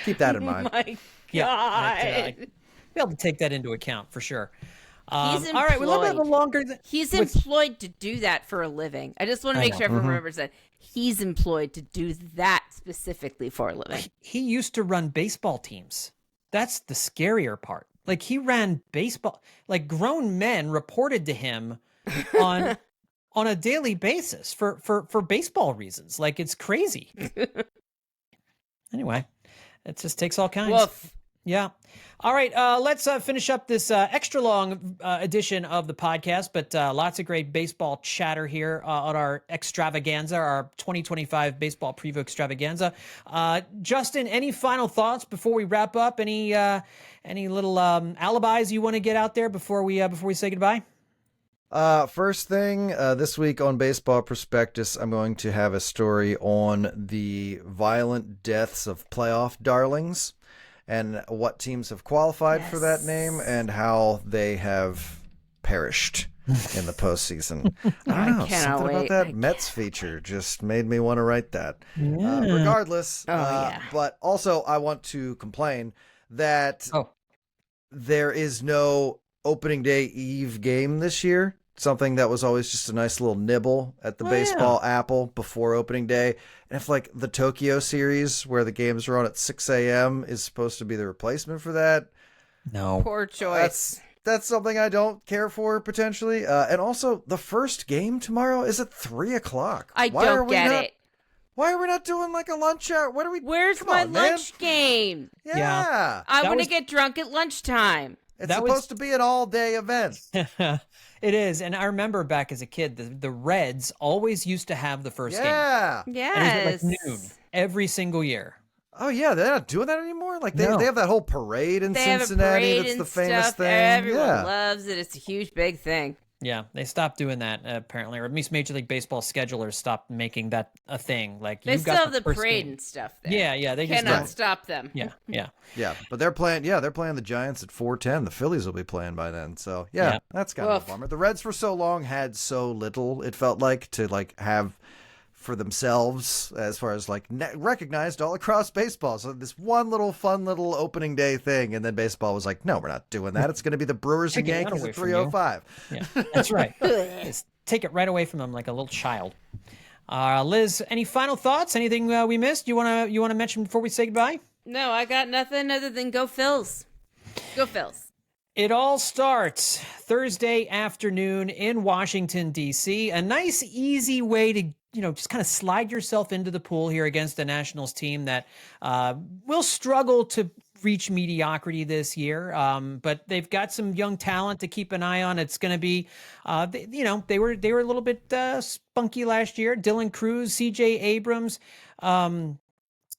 keep that in mind. Oh my God. Yeah, be able to take that into account for sure. He's employed. All right, we're a little bit longer. He's employed to do that for a living. I just want to make sure everyone remembers that. He's employed to do that specifically for a living. He used to run baseball teams. That's the scarier part. Like he ran baseball, like grown men reported to him on a daily basis for baseball reasons. Like it's crazy. Anyway, it just takes all kinds. Woof. Yeah. All right. Let's finish up this extra long edition of the podcast, but lots of great baseball chatter here on our extravaganza, our 2025 baseball preview extravaganza. Justin, any final thoughts before we wrap up? Any little alibis you want to get out there before we say goodbye? First thing, this week on Baseball Prospectus, I'm going to have a story on the violent deaths of playoff darlings and what teams have qualified for that name and how they have perished in the postseason. I don't know, something about that Mets feature just made me want to write that. Yeah. Regardless, but also I want to complain that there is no opening day eve game this year. something that was always just a nice little nibble at the baseball apple before opening day. And if like the Tokyo series where the games are on at 6 a.m. is supposed to be the replacement for that. No. Poor choice. That's something I don't care for potentially. And also the first game tomorrow is at 3 o'clock. I don't get it. Why are we not doing like a lunch hour? What are we? Where's my lunch game? Yeah. I want to get drunk at lunchtime. It's supposed to be an all-day event. It is. And I remember back as a kid, the Reds always used to have the first game. Yes. And it was at like noon every single year. Oh, yeah. They're not doing that anymore? Like, they have that whole parade in They Cincinnati. have a parade That's the and famous stuff. thing. Everyone loves it. It's a huge, big thing. Yeah, they stopped doing that apparently, or at least Major League Baseball schedulers stopped making that a thing. Like they still have the parade and stuff there. Yeah, they cannot stop them. Yeah. But they're playing the Giants at 4:10. The Phillies will be playing by then. So that's kind of a bummer. The Reds for so long had so little, it felt like, to like have for themselves as far as like recognized all across baseball. So this one little fun little opening day thing, and then baseball was like, no, we're not doing that. It's going to be the Brewers and Yankees at 3:05. Yeah, that's right. Just take it right away from them like a little child. Liz, any final thoughts? Anything we missed? You wanna mention before we say goodbye? No, I got nothing other than go Phils. Go Phils. It all starts Thursday afternoon in Washington, D.C. A nice, easy way to, just kind of slide yourself into the pool here against the Nationals team that will struggle to reach mediocrity this year. But they've got some young talent to keep an eye on. It's going to be, they were a little bit spunky last year. Dylan Cruz, C.J. Abrams,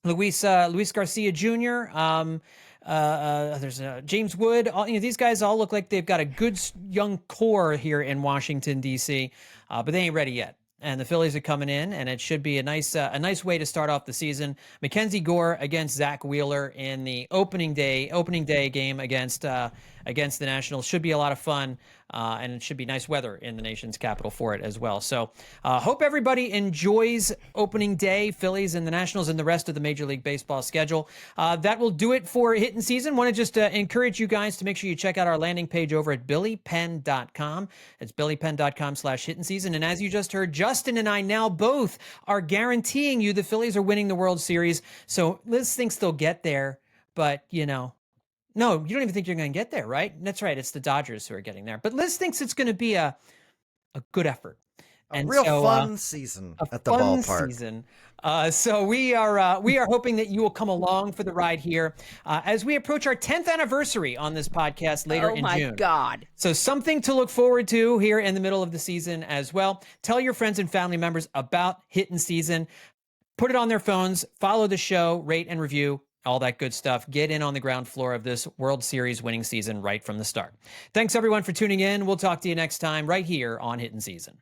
Luis Garcia Jr., there's James Wood. These guys all look like they've got a good young core here in Washington, D.C., but they ain't ready yet. And the Phillies are coming in, and it should be a nice way to start off the season. Mackenzie Gore against Zach Wheeler in the opening day game against the Nationals should be a lot of fun, and it should be nice weather in the nation's capital for it as well. So hope everybody enjoys opening day, Phillies and the Nationals and the rest of the Major League Baseball schedule. That will do it for Hittin' Season. Want to just encourage you guys to make sure you check out our landing page over at billypenn.com. It's billypenn.com/Hittin' Season. And as you just heard, Justin and I now both are guaranteeing you the Phillies are winning the World Series. So Liz thinks they'll get there, but no, you don't even think you're going to get there, right? That's right. It's the Dodgers who are getting there. But Liz thinks it's going to be a good effort. A real fun season at the ballpark. Season. So we are hoping that you will come along for the ride here as we approach our 10th anniversary on this podcast later in June. Oh my God. So something to look forward to here in the middle of the season as well. Tell your friends and family members about Hittin' Season. Put it on their phones. Follow the show. Rate and review. All that good stuff. Get in on the ground floor of this World Series winning season right from the start. Thanks, everyone, for tuning in. We'll talk to you next time right here on Hittin' Season.